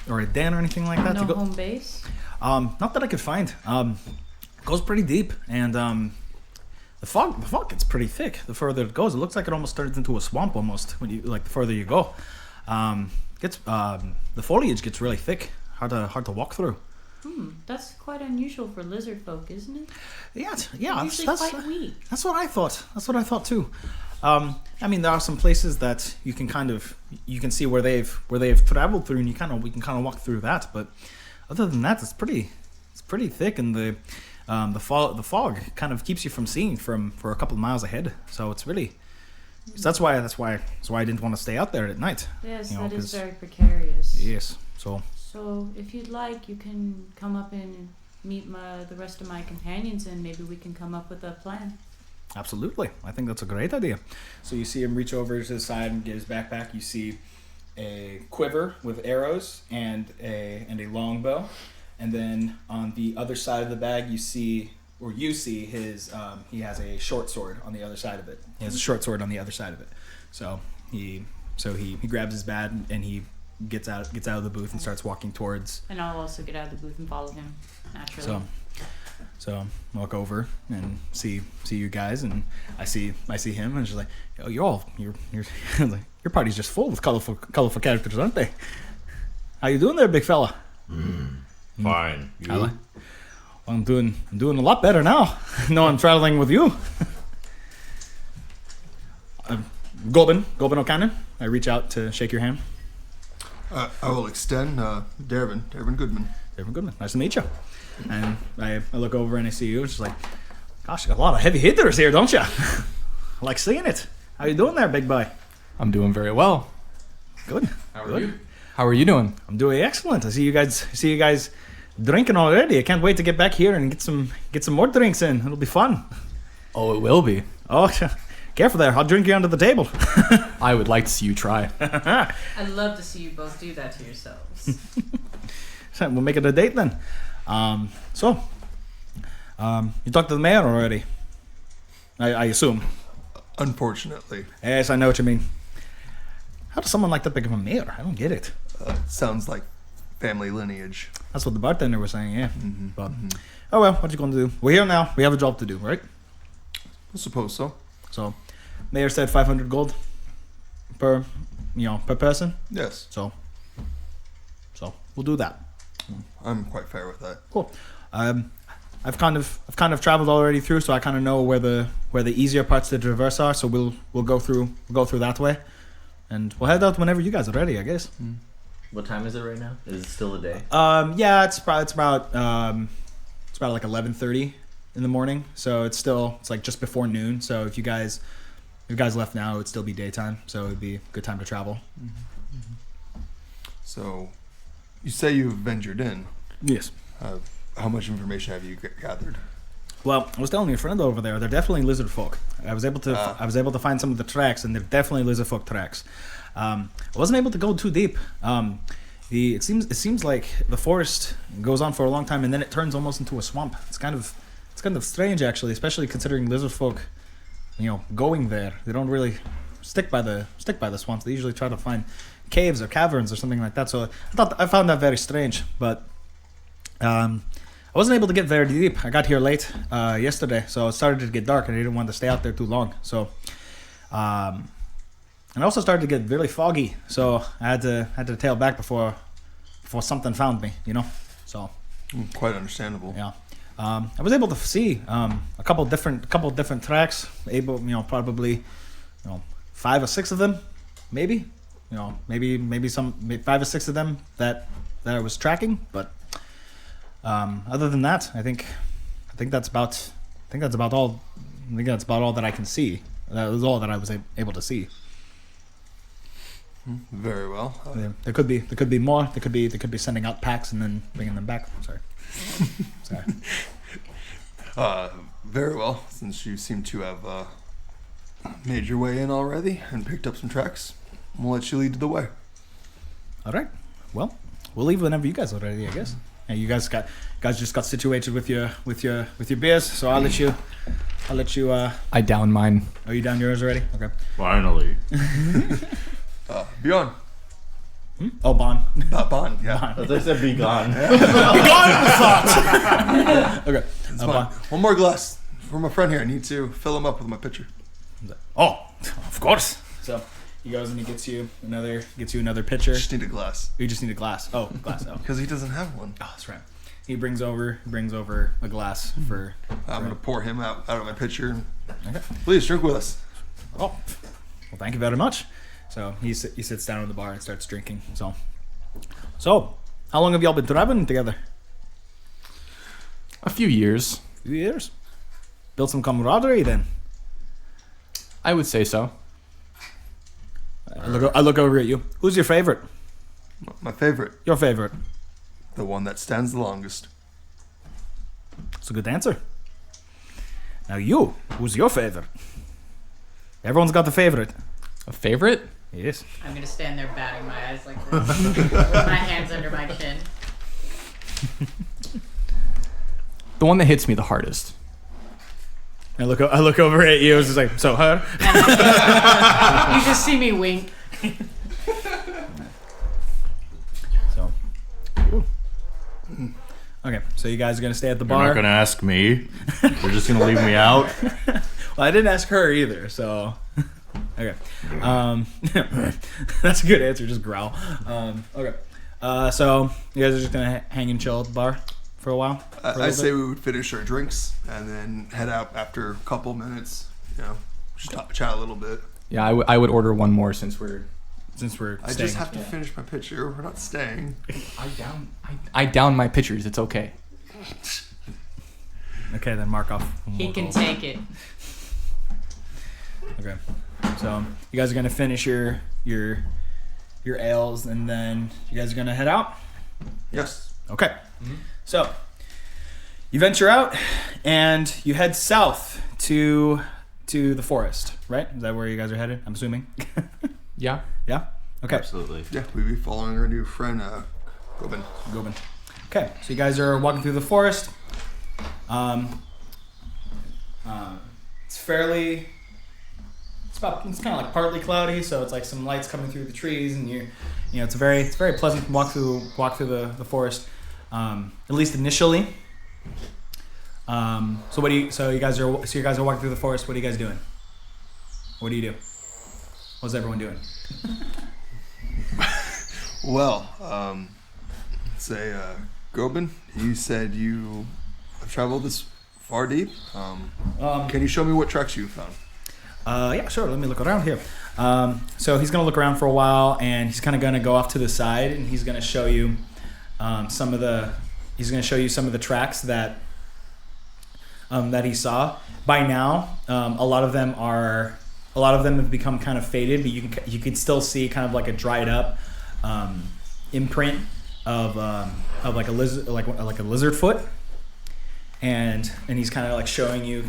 or a den or anything like that No to go. home base? Not that I could find. It goes pretty deep, and the fog gets pretty thick the further it goes. It looks like it almost turns into a swamp almost when you the further you go. The foliage gets really thick, hard to walk through. That's quite unusual for lizard folk, isn't it? Yeah, They're usually quite weak. That's what I thought. That's what I thought too. I mean, there are some places that you can see where they've traveled through, and we can kind of walk through that. But other than that, it's pretty thick, and the fog kind of keeps you from seeing for a couple of miles ahead. So it's really, so that's why I didn't want to stay out there at night. Yes, You know, that is 'cause- very precarious. Yes. So So if you'd like, you can come up and meet the rest of my companions, and maybe we can come up with a plan. Absolutely. I think that's a great idea. So you see him reach over to the side and get his backpack. You see a quiver with arrows and a longbow. And then on the other side of the bag, you see his he has a short sword on the other side of it. He has a short sword on the other side of it. So he grabs his bag and he gets out of the booth and starts walking towards. And I'll also get out of the booth and follow him naturally. So walk over and see you guys, and I see him, and she's like, "Oh, your your party's just full with colorful characters, aren't they? How you doing there, big fella?" Fine. You? Well, I'm doing a lot better now. No, I'm traveling with you. Gobin O'Cannon. I reach out to shake your hand. I will extend Dervin Goodman. Dervin Goodman. Nice to meet you. And I look over and I see you. It's just like, gosh, you got a lot of heavy hitters here, don't you? I like seeing it. How you doing there, big boy? I'm doing very well. Good. How are you? How are you doing? I'm doing excellent. I see you guys drinking already. I can't wait to get back here and get some more drinks in. It'll be fun. Oh, it will be. Oh, careful there. I'll drink you under the table. I would like to see you try. I'd love to see you both do that to yourselves. So we'll make it a date then. You talked to the mayor already? I assume. Unfortunately. Yes, I know what you mean. How does someone like that become a mayor? I don't get it. Sounds like family lineage. That's what the bartender was saying, yeah. But, oh well, what you gonna do? We're here now. We have a job to do, right? I suppose so. So, mayor said 500 gold per person. Yes. So we'll do that. I'm quite fair with that. Cool. I've kind of traveled already through, so I kind of know where the easier parts to traverse are. So we'll go through that way, and we'll head out whenever you guys are ready, I guess. What time is it right now? Is it still a day? Yeah, it's about like 11:30 in the morning. So it's like just before noon. So if you guys left now, it would still be daytime. So it'd be a good time to travel. So, you say you've ventured in. Yes. How much information have you gathered? Well, I was telling your friend over there, they're definitely lizard folk. I was able to find some of the tracks, and they're definitely lizard folk tracks. I wasn't able to go too deep. It seems like the forest goes on for a long time, and then it turns almost into a swamp. It's kind of strange, actually, especially considering lizard folk, going there. They don't really stick by the swamps. They usually try to find caves or caverns or something like that. So I found that very strange, but I wasn't able to get very deep. I got here late yesterday, so it started to get dark, and I didn't want to stay out there too long. So, and it also started to get really foggy, so I had to tail back before something found me. So Quite understandable. yeah. I was able to see a couple different tracks. Probably 5 or 6 of them, maybe. Maybe 5 or 6 of them that I was tracking. But other than that, I think that's about all. I think that's about all that I can see. That was all that I was able to see. Very well. There could be more. They could be sending out packs and then bringing them back. Sorry. Very well. Since you seem to have made your way in already and picked up some tracks, we'll let you lead the way. All right. Well, we'll leave whenever you guys are ready, I guess. And you guys just got situated with your beers, so I'll let you. I down mine. Are you down yours already? Okay. Finally. Beyond. Oh, Bon. Bond, yeah. As I said, be gone. Okay. It's fine. One more glass for my friend here. I need to fill him up with my pitcher. Oh, of course. So he goes and he gets you another pitcher. Just need a glass. You just need a glass. Oh, glass. Oh, Because he doesn't have one. that's right. He brings over a glass for. I'm going to pour him out of my pitcher. Okay. Please drink with us. Oh, well, thank you very much. So he sits down at the bar and starts drinking. So how long have y'all been traveling together? A few years. A few years. Built some camaraderie then. I would say so. I look over at you. Who's your favorite? My favorite. Your favorite. The one that stands the longest. That's a good answer. Now you, who's your favorite? Everyone's got the favorite. A favorite? Yes. I'm gonna stand there batting my eyes like this, with my hands under my chin. The one that hits me the hardest. I look over at you. It's just like, so her? You just see me wink. So. Okay, so you guys are gonna stay at the You're bar. not gonna ask me. You're just gonna leave me out. Well, I didn't ask her either, so. Okay. That's a good answer. Just growl. Okay. So you guys are just gonna hang and chill at the bar for a while. For a I'd little say bit? we would finish our drinks and then head out after a couple minutes. You know, just chat a little bit. Yeah, I would order one more since we're. Since we're I staying. just have to finish my picture. We're not staying. I down my pitchers. It's okay. Okay, then mark off. one He more can goal. take it. Okay. So you guys are gonna finish your ales, and then you guys are gonna head out. Yes. Okay. So you venture out, and you head south to the forest. Right? Is that where you guys are headed? I'm assuming. Yeah. Yeah. Okay. Absolutely. Yeah, we'd be following our new friend, Gobin. Gobin. Okay, so you guys are walking through the forest. It's fairly. It's kind of like partly cloudy, so it's like some lights coming through the trees, and it's very pleasant to walk through the forest. At least initially. So you guys are walking through the forest. What are you guys doing? What do you do? What's everyone doing? Well, say, Gobin, you said you have traveled this far deep. Can you show me what tracks you found? Yeah, sure. Let me look around here. So he's gonna look around for a while, and he's kind of gonna go off to the side, and he's gonna show you some of the tracks that he saw. By now, a lot of them have become kind of faded, but you could still see kind of like a dried up imprint of like a lizard foot, and he's kind of like showing you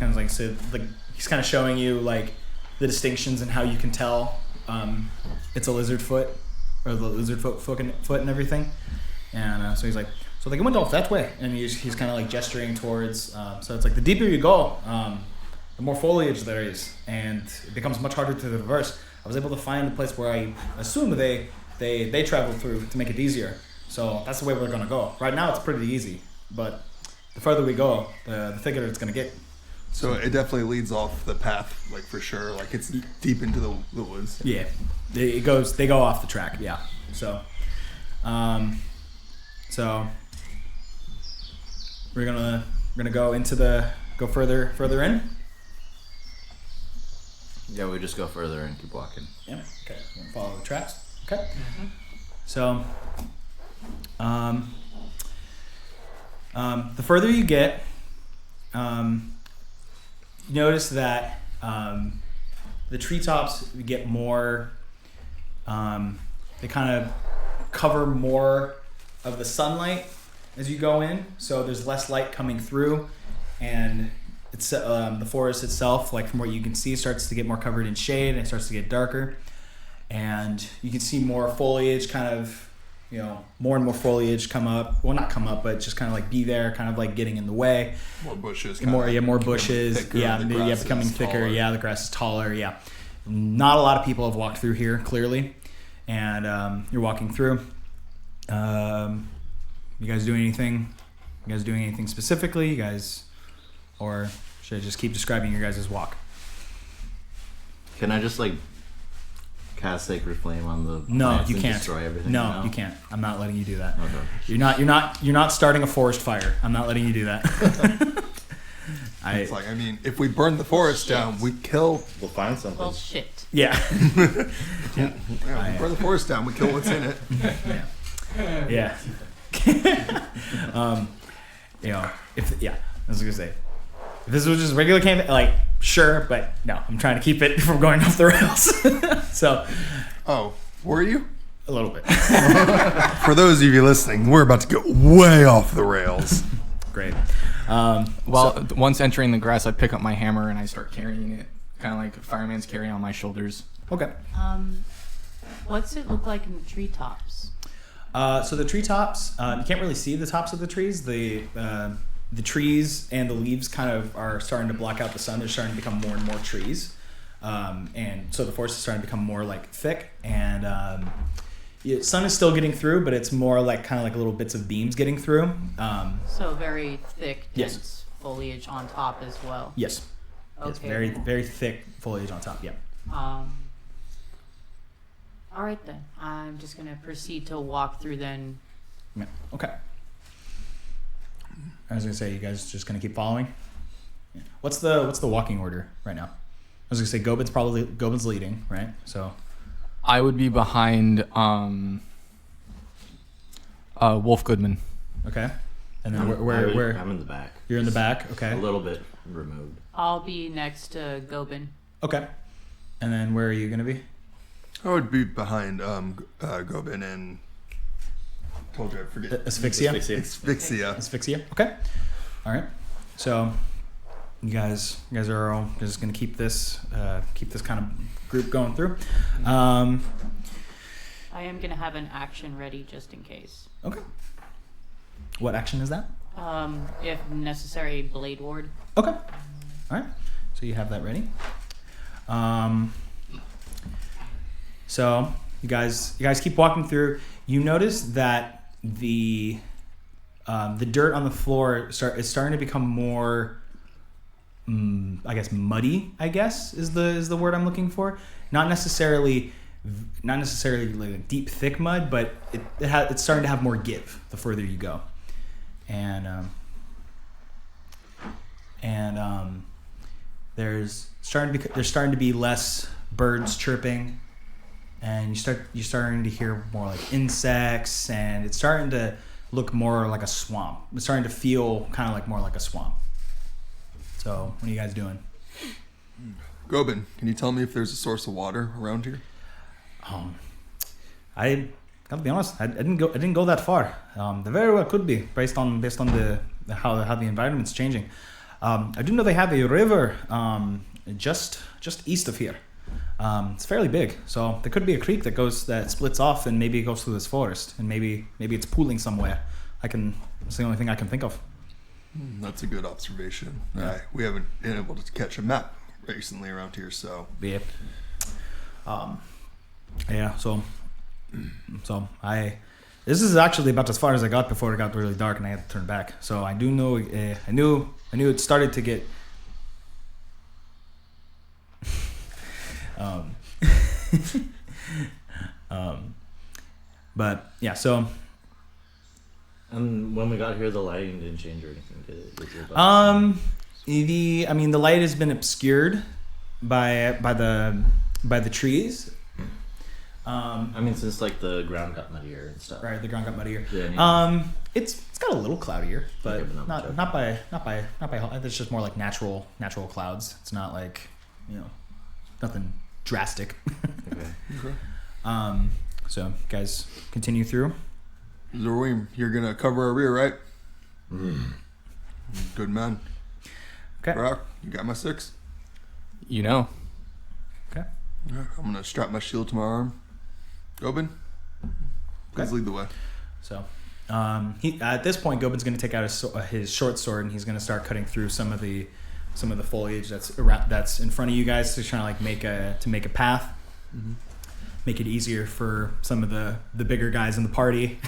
he's kind of showing you like the distinctions and how you can tell it's a lizard foot or the lizard foot and everything. And so he's like, so they went off that way, and he's kind of like gesturing towards. So it's like the deeper you go, the more foliage there is, and it becomes much harder to traverse. I was able to find a place where I assume they traveled through to make it easier. So that's the way we're gonna go. Right now it's pretty easy, but the further we go, the thicker it's gonna get. So it definitely leads off the path, like for sure. Like it's deep into the woods. Yeah, they go off the track. Yeah. So we're gonna go further in. Yeah, we just go further and keep walking. Yeah. Okay. We're gonna follow the tracks. Okay. So, the further you get, you notice that the treetops get more. They kind of cover more of the sunlight as you go in, so there's less light coming through, and it's the forest itself, like from what you can see, starts to get more covered in shade and it starts to get darker, and you can see more foliage kind of, more and more foliage come up. Well, not come up, but just kind of like be there, kind of like getting in the way. More bushes. More bushes. Thicker, Yeah, the grass becoming is thicker. taller. Yeah, the grass is taller. Yeah, not a lot of people have walked through here, clearly, and you're walking through. You guys doing anything? You guys doing anything specifically? You guys, or should I just keep describing your guys' walk? Can I just like cast Sacred Flame on the No, plants you and can't. destroy everything? No, you can't. I'm not letting you do that. Okay. You're not starting a forest fire. I'm not letting you do that. It's like, if we burn the forest down, we kill. We'll find something. Well, shit. Yeah. Yeah, we burn the forest down, we kill what's in it. Yeah. I was gonna say, if this was just regular campaign, like, sure, but no, I'm trying to keep it from going off the rails. So, Oh, were you? a little bit. For those of you listening, we're about to go way off the rails. Great. Once entering the grass, I pick up my hammer and I start carrying it, kind of like a fireman's carry on my shoulders. Okay. What's it look like in the treetops? So the treetops, you can't really see the tops of the trees. The trees and the leaves kind of are starting to block out the sun. They're starting to become more and more trees. And so the forest is starting to become more like thick, and sun is still getting through, but it's more like kind of like little bits of beams getting through. So very thick, dense Yes. foliage on top as well. Yes. Okay. Yes, very, very thick foliage on top. Yeah. All right then. I'm just gonna proceed to walk through then. Yeah. Okay. I was gonna say, you guys just gonna keep following. Yeah. What's the walking order right now? I was gonna say Gobin's leading, right? So I would be behind Wolf Goodman. okay, and then where I'm in the back. you're in the back. Okay. A little bit removed. I'll be next to Gobin. Okay. And then where are you gonna be? I would be behind Gobin and told you I forget. Asphyxia. Asphyxia. Asphyxia. Okay. All right. So you guys are all just gonna keep this kind of group going through. I am gonna have an action ready just in case. Okay. What action is that? If necessary, blade ward. Okay. All right. So you have that ready. So you guys keep walking through. You notice that the dirt on the floor is starting to become more, I guess, muddy. I guess is the word I'm looking for. Not necessarily like deep, thick mud, but it's starting to have more give the further you go, and there's starting to be less birds chirping, and you're starting to hear more like insects, and it's starting to look more like a swamp. It's starting to feel kind of like more like a swamp. So what are you guys doing? Gobin, can you tell me if there's a source of water around here? I gotta be honest. I didn't go that far. There very well could be based on the how the environment's changing. I do know they have a river just east of here. It's fairly big, so there could be a creek that splits off and maybe it goes through this forest, and maybe it's pooling somewhere. It's the only thing I can think of. That's a good observation. Yeah. We haven't been able to catch a map recently around here, so Yeah. Yeah. So this is actually about as far as I got before it got really dark and I had to turn back. So I do know. I knew it started to get. But yeah. So. And when we got here, the lighting didn't change or anything, did it? The light has been obscured by the trees. Since like the ground got muddier and stuff. Right, the ground got muddier. Yeah, It's got a little cloudier, but Okay, but not by. It's just more like natural clouds. It's not like nothing drastic. Okay. So guys, continue through. Zorweem, you're gonna cover our rear, right? Good man. Okay. Brock, you got my 6. You know. Okay. Yeah, I'm gonna strap my shield to my arm. Gobin, please Okay. lead the way. So, he at this point, Gobin's going to take out his short sword and he's going to start cutting through some of the foliage that's in front of you guys to try to make a path, make it easier for some of the bigger guys in the party.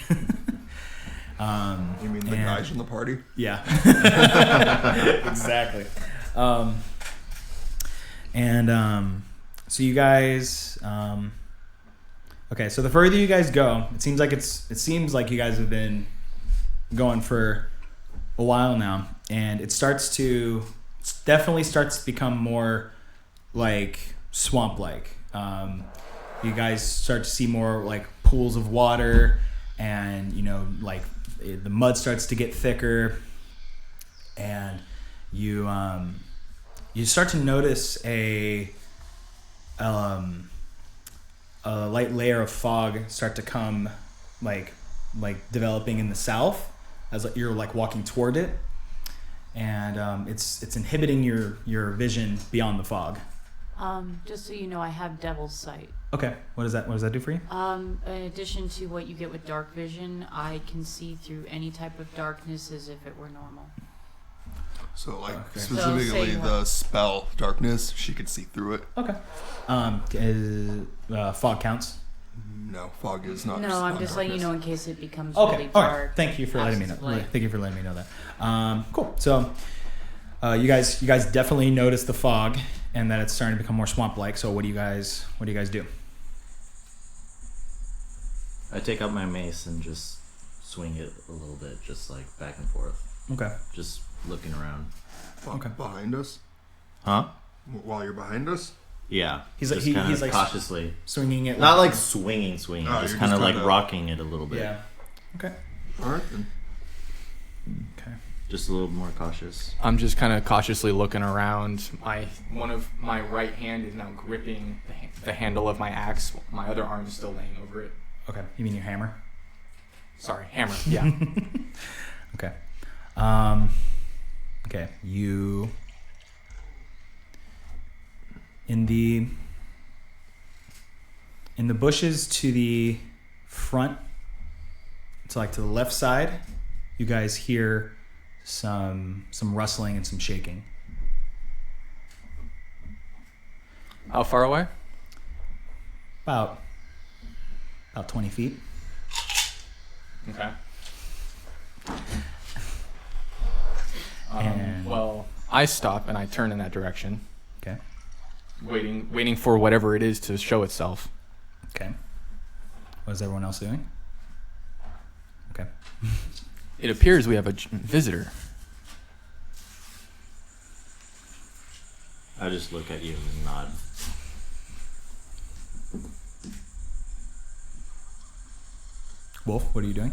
You mean the guys in the party? Yeah. Exactly. So you guys. Okay, so the further you guys go, it seems like you guys have been going for a while now, and it definitely starts to become more like swamp-like. You guys start to see more like pools of water, and like the mud starts to get thicker, and you start to notice a light layer of fog start to come like developing in the south as you're like walking toward it, and it's inhibiting your vision beyond the fog. Just so you know, I have devil's sight. Okay, what does that do for you? In addition to what you get with dark vision, I can see through any type of darkness as if it were normal. So, like, Okay. specifically So, say the spell darkness, she could see through it. Okay. Fog counts. No, fog is not. No, I'm not just letting you darkness. know in case it becomes Okay. really All dark. right. Thank you for letting me know. absence of light. Thank you for letting me know that. Cool. So, you guys definitely notice the fog and that it's starting to become more swamp-like. So, what do you guys do? I take out my mace and just swing it a little bit, just like back and forth, Okay. just looking around. Okay. Behind us? Huh? While you're behind us? Yeah. He's just like kind he's of like cautiously, swinging it. not like swinging, Oh, just you're kind just of like kinda- rocking it a little bit. Yeah. Okay. Alright then. Okay. Just a little more cautious. I'm just kind of cautiously looking around. One of my right hand is now gripping the handle of my axe. My other arm is still laying over it. Okay. You mean your hammer? Sorry, hammer. Yeah. Okay. Okay. You in the bushes to the front, to the left side, you guys hear some rustling and some shaking. How far away? About 20 feet. Okay. And- Well, I stop and I turn in that direction, Okay. waiting for whatever it is to show itself. Okay. What is everyone else doing? Okay. It appears we have a visitor. I just look at you and nod. Wolf, what are you doing?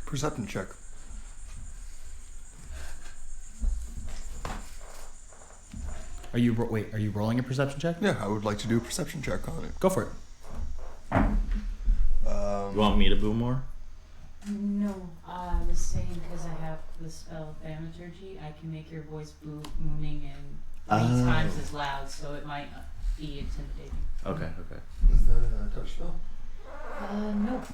Perception check. Are you rolling a perception check? Yeah, I would like to do a perception check on it. Go for it. You want me to boom more? No, I was saying because I have the spell thaumaturgy, I can make your voice booming and 3 times as loud, so it might be intimidating. Okay, okay. Is that a touch spell? Nope.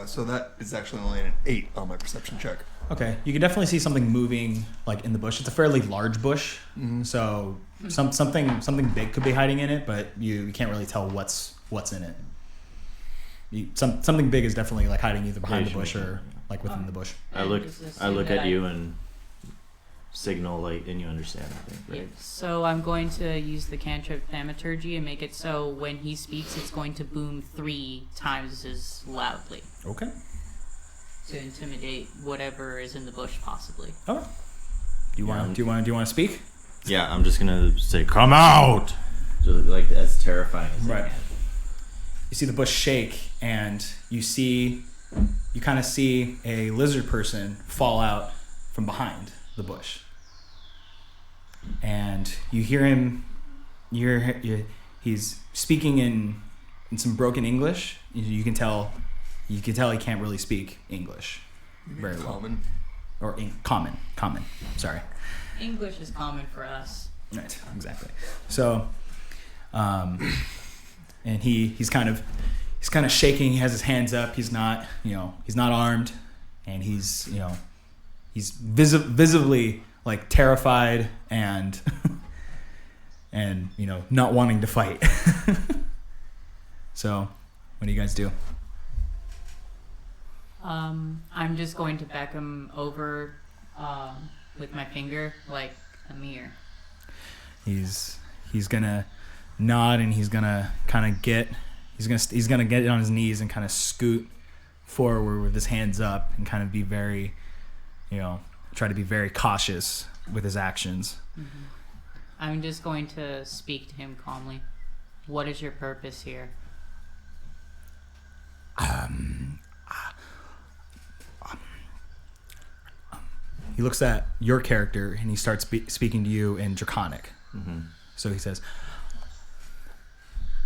So that is actually only an 8 on my perception check. Okay, you can definitely see something moving in the bush. It's a fairly large bush, so something big could be hiding in it, but you can't really tell what's in it. Something big is definitely hiding either behind the bush or within the bush. I look at you and signal and you understand, I think, right? Yeah. So I'm going to use the cantrip thaumaturgy and make it so when he speaks, it's going to boom 3 times as loudly Okay. to intimidate whatever is in the bush, possibly. Okay. Do you want to speak? Yeah, I'm just gonna say, "Come out!" Just as terrifying as I Right. can. You see the bush shake, and you kind of see a lizard person fall out from behind the bush. And you hear him, he's speaking in some broken English. You can tell he can't really speak English very well. Common. Or common, sorry. English is common for us. Right, exactly. So, and he's kind of shaking. He has his hands up. He's not armed, and he's visibly terrified and not wanting to fight. So, what do you guys do? I'm just going to back him over with my finger like a mirror. He's gonna nod, and he's gonna get on his knees and kind of scoot forward with his hands up and kind of be very, try to be very cautious with his actions. Mm-hmm. I'm just going to speak to him calmly. What is your purpose here? He looks at your character and he starts speaking to you in Draconic. Mm-hmm. So he says,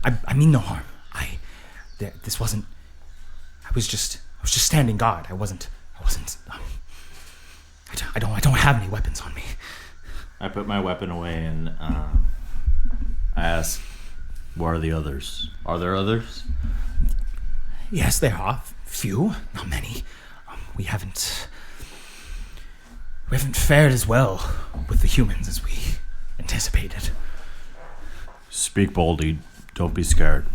I mean no harm. I was was just standing guard. I wasn't. I don't have any weapons on me. I put my weapon away and I ask, "Where are the others? Are there others?" Yes, there are few, not many. We haven't fared as well with the humans as we anticipated. Speak boldly. Don't be scared.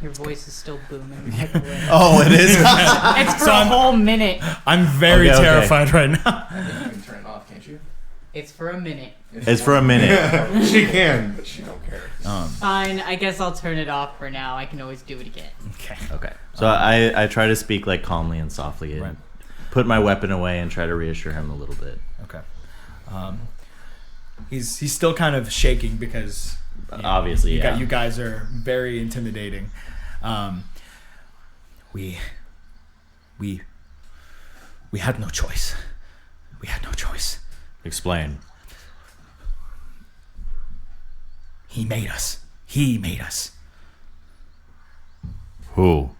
Your voice is still booming. Oh, it is. It's for a whole minute. I'm very Okay. terrified right now. You can turn it off, can't you? It's for a minute. It's for a minute. She can, but she don't care. Fine, I guess I'll turn it off for now. I can always do it again. Okay. Okay. So I try to speak like calmly and softly and Right. put my weapon away and try to reassure him a little bit. Okay. He's still kind of shaking because Obviously, you guys are very intimidating. We had no choice. We had no choice. Explain. He made us. He made us. Who?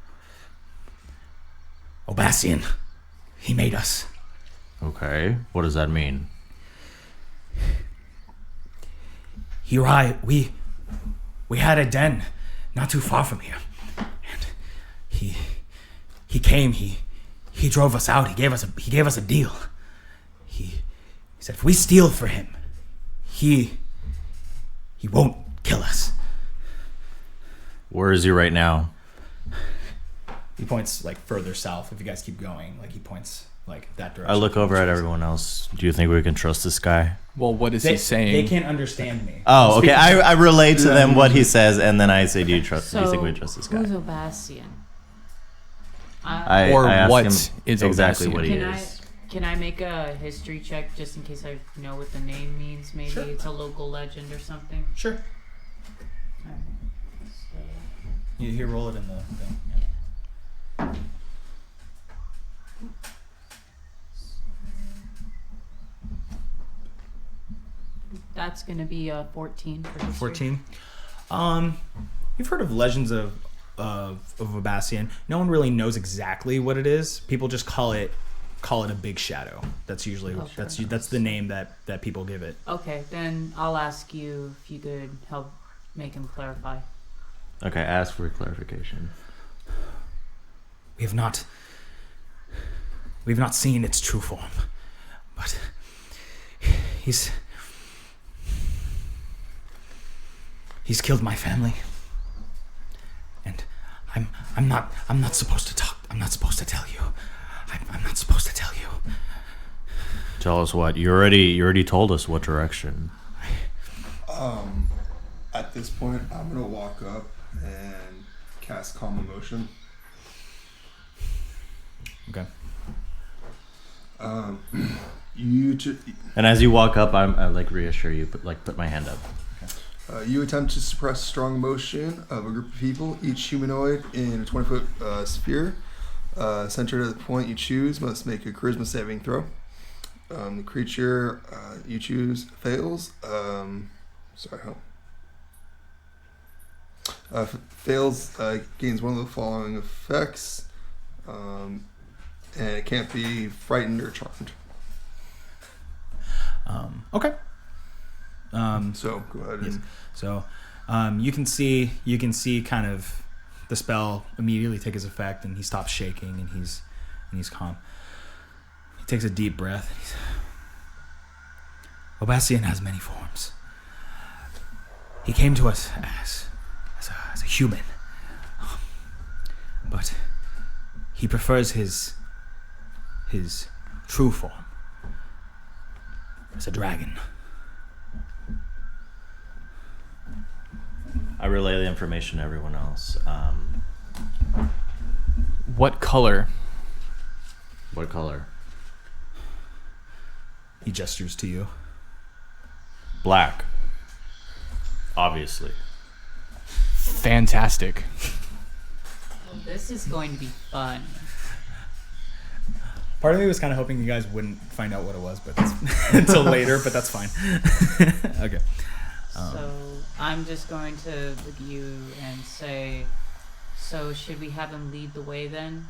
Obassian. He made us. Okay. What does that mean? We had a den not too far from here, and he came. He drove us out. He gave us a deal. He said if we steal for him, he won't kill us. Where is he right now? He points like further south. If you guys keep going, like he points like that direction. I look over at everyone else. Do you think we can trust this guy? Well, what is They, he saying? they can't understand me. Oh, okay. I relay to them what he says, and then I say, "Do you trust? Do you think we trust this guy?" Who's Obassian? Or I ask what him is exactly Obassian? what he Can is. Can I make a history check just in case I know what the name means? Maybe Sure. it's a local legend or something. Sure. Alright. So, You roll it in the thing. Yeah. that's gonna be 14 for history. 14. You've heard of legends of Obassian. No one really knows exactly what it is. People just call it a big shadow. That's usually Okay. that's the name that people give it. Okay, then I'll ask you if you could help make him clarify. Okay, ask for clarification. We've not seen its true form, but he's killed my family, and I'm not supposed to talk. I'm not supposed to tell you. I'm not supposed to tell you. Tell us what. You already told us what direction. At this point, I'm gonna walk up and cast Calm Emotion. Okay. And as you walk up, I like reassure you, put my hand up. You attempt to suppress strong emotion of a group of people. Each humanoid in a 20-foot sphere, centered at the point you choose, must make a charisma saving throw. The creature you choose fails. Fails, gains one of the following effects, and it can't be frightened or charmed. Okay. So go ahead Yes. and So you can see kind of the spell immediately take his effect, and he stops shaking, and he's calm. He takes a deep breath. Obassian has many forms. He came to us as a human, but he prefers his true form as a dragon. I relay the information to everyone else. What color? What color? He gestures to you. Black. Obviously. Fantastic. Well, this is going to be fun. Part of me was kind of hoping you guys wouldn't find out what it was, but that's, until later. But that's fine. Okay. So I'm just going to look at you and say, So should we have him lead the way then?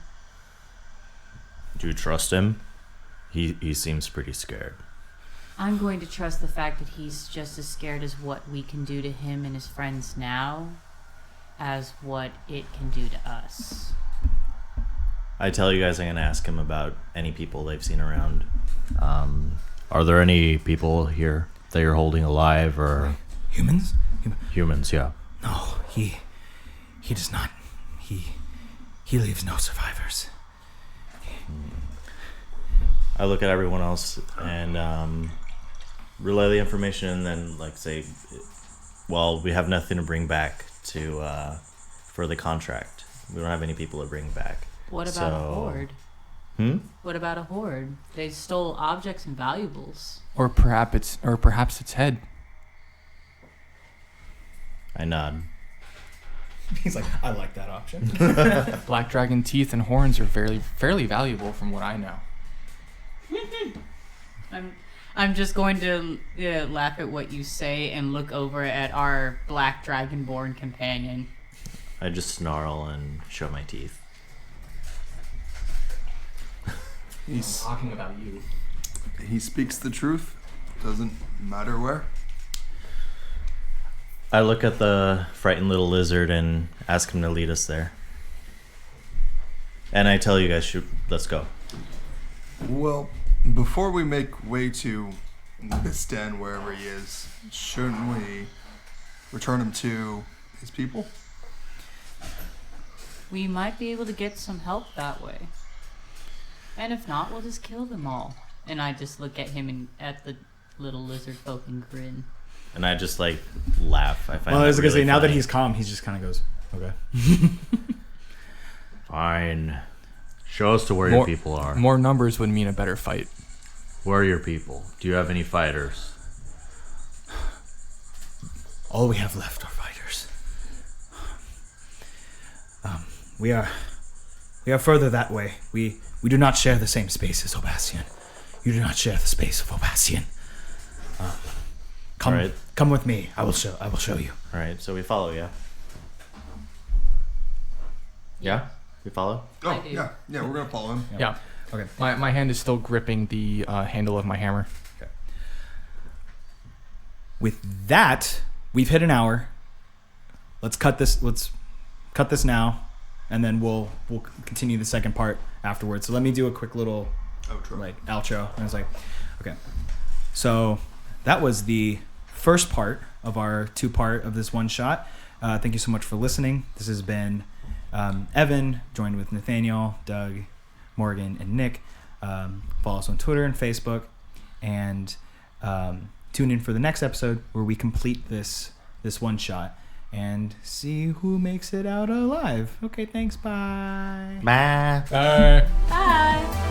Do you trust him? He seems pretty scared. I'm going to trust the fact that he's just as scared as what we can do to him and his friends now as what it can do to us. I tell you guys I'm going to ask him about any people they've seen around. Are there any people here that you're holding alive or Humans? humans? Yeah. No, he does not. He leaves no survivors. I look at everyone else and relay the information and then like say, well, we have nothing to bring back to for the contract. We don't have any people to bring back. What about So- a horde? What about a horde? They stole objects and valuables. Or perhaps its head. I nod. He's like, I like that option. Black dragon teeth and horns are fairly valuable from what I know. I'm just going to laugh at what you say and look over at our black dragonborn companion. I just snarl and show my teeth. He's Talking about you. He speaks the truth. Doesn't matter where. I look at the frightened little lizard and ask him to lead us there. And I tell you guys, let's go. Well, before we make way to this den, wherever he is, shouldn't we return him to his people? We might be able to get some help that way. And if not, we'll just kill them all. And I just look at him and at the little lizard folk and grin. And I just like laugh. I find Well, I was that gonna say, really now that funny. he's calm, he just kind of goes, okay. Fine. Show us to where your people are. More numbers would mean a better fight. Where are your people? Do you have any fighters? All we have left are fighters. We are further that way. We do not share the same space as Obastian. You do not share the space of Obastian. Come, Alright. come with me. I will show you. All right, so we follow, yeah? Yeah? We follow? I Oh, do. yeah, we're gonna follow him. Yeah. Okay. My hand is still gripping the handle of my hammer. With that, we've hit an hour. Let's cut this now, and then we'll continue the second part afterwards. So let me do a quick little outro. And it's like, okay. So that was the first part of our two-part of this one shot. Thank you so much for listening. This has been Evan, joined with Nathaniel, Doug, Morgan, and Nick. Follow us on Twitter and Facebook, and tune in for the next episode where we complete this one shot and see who makes it out alive. Okay, thanks. Bye. Bye. Bye. Bye!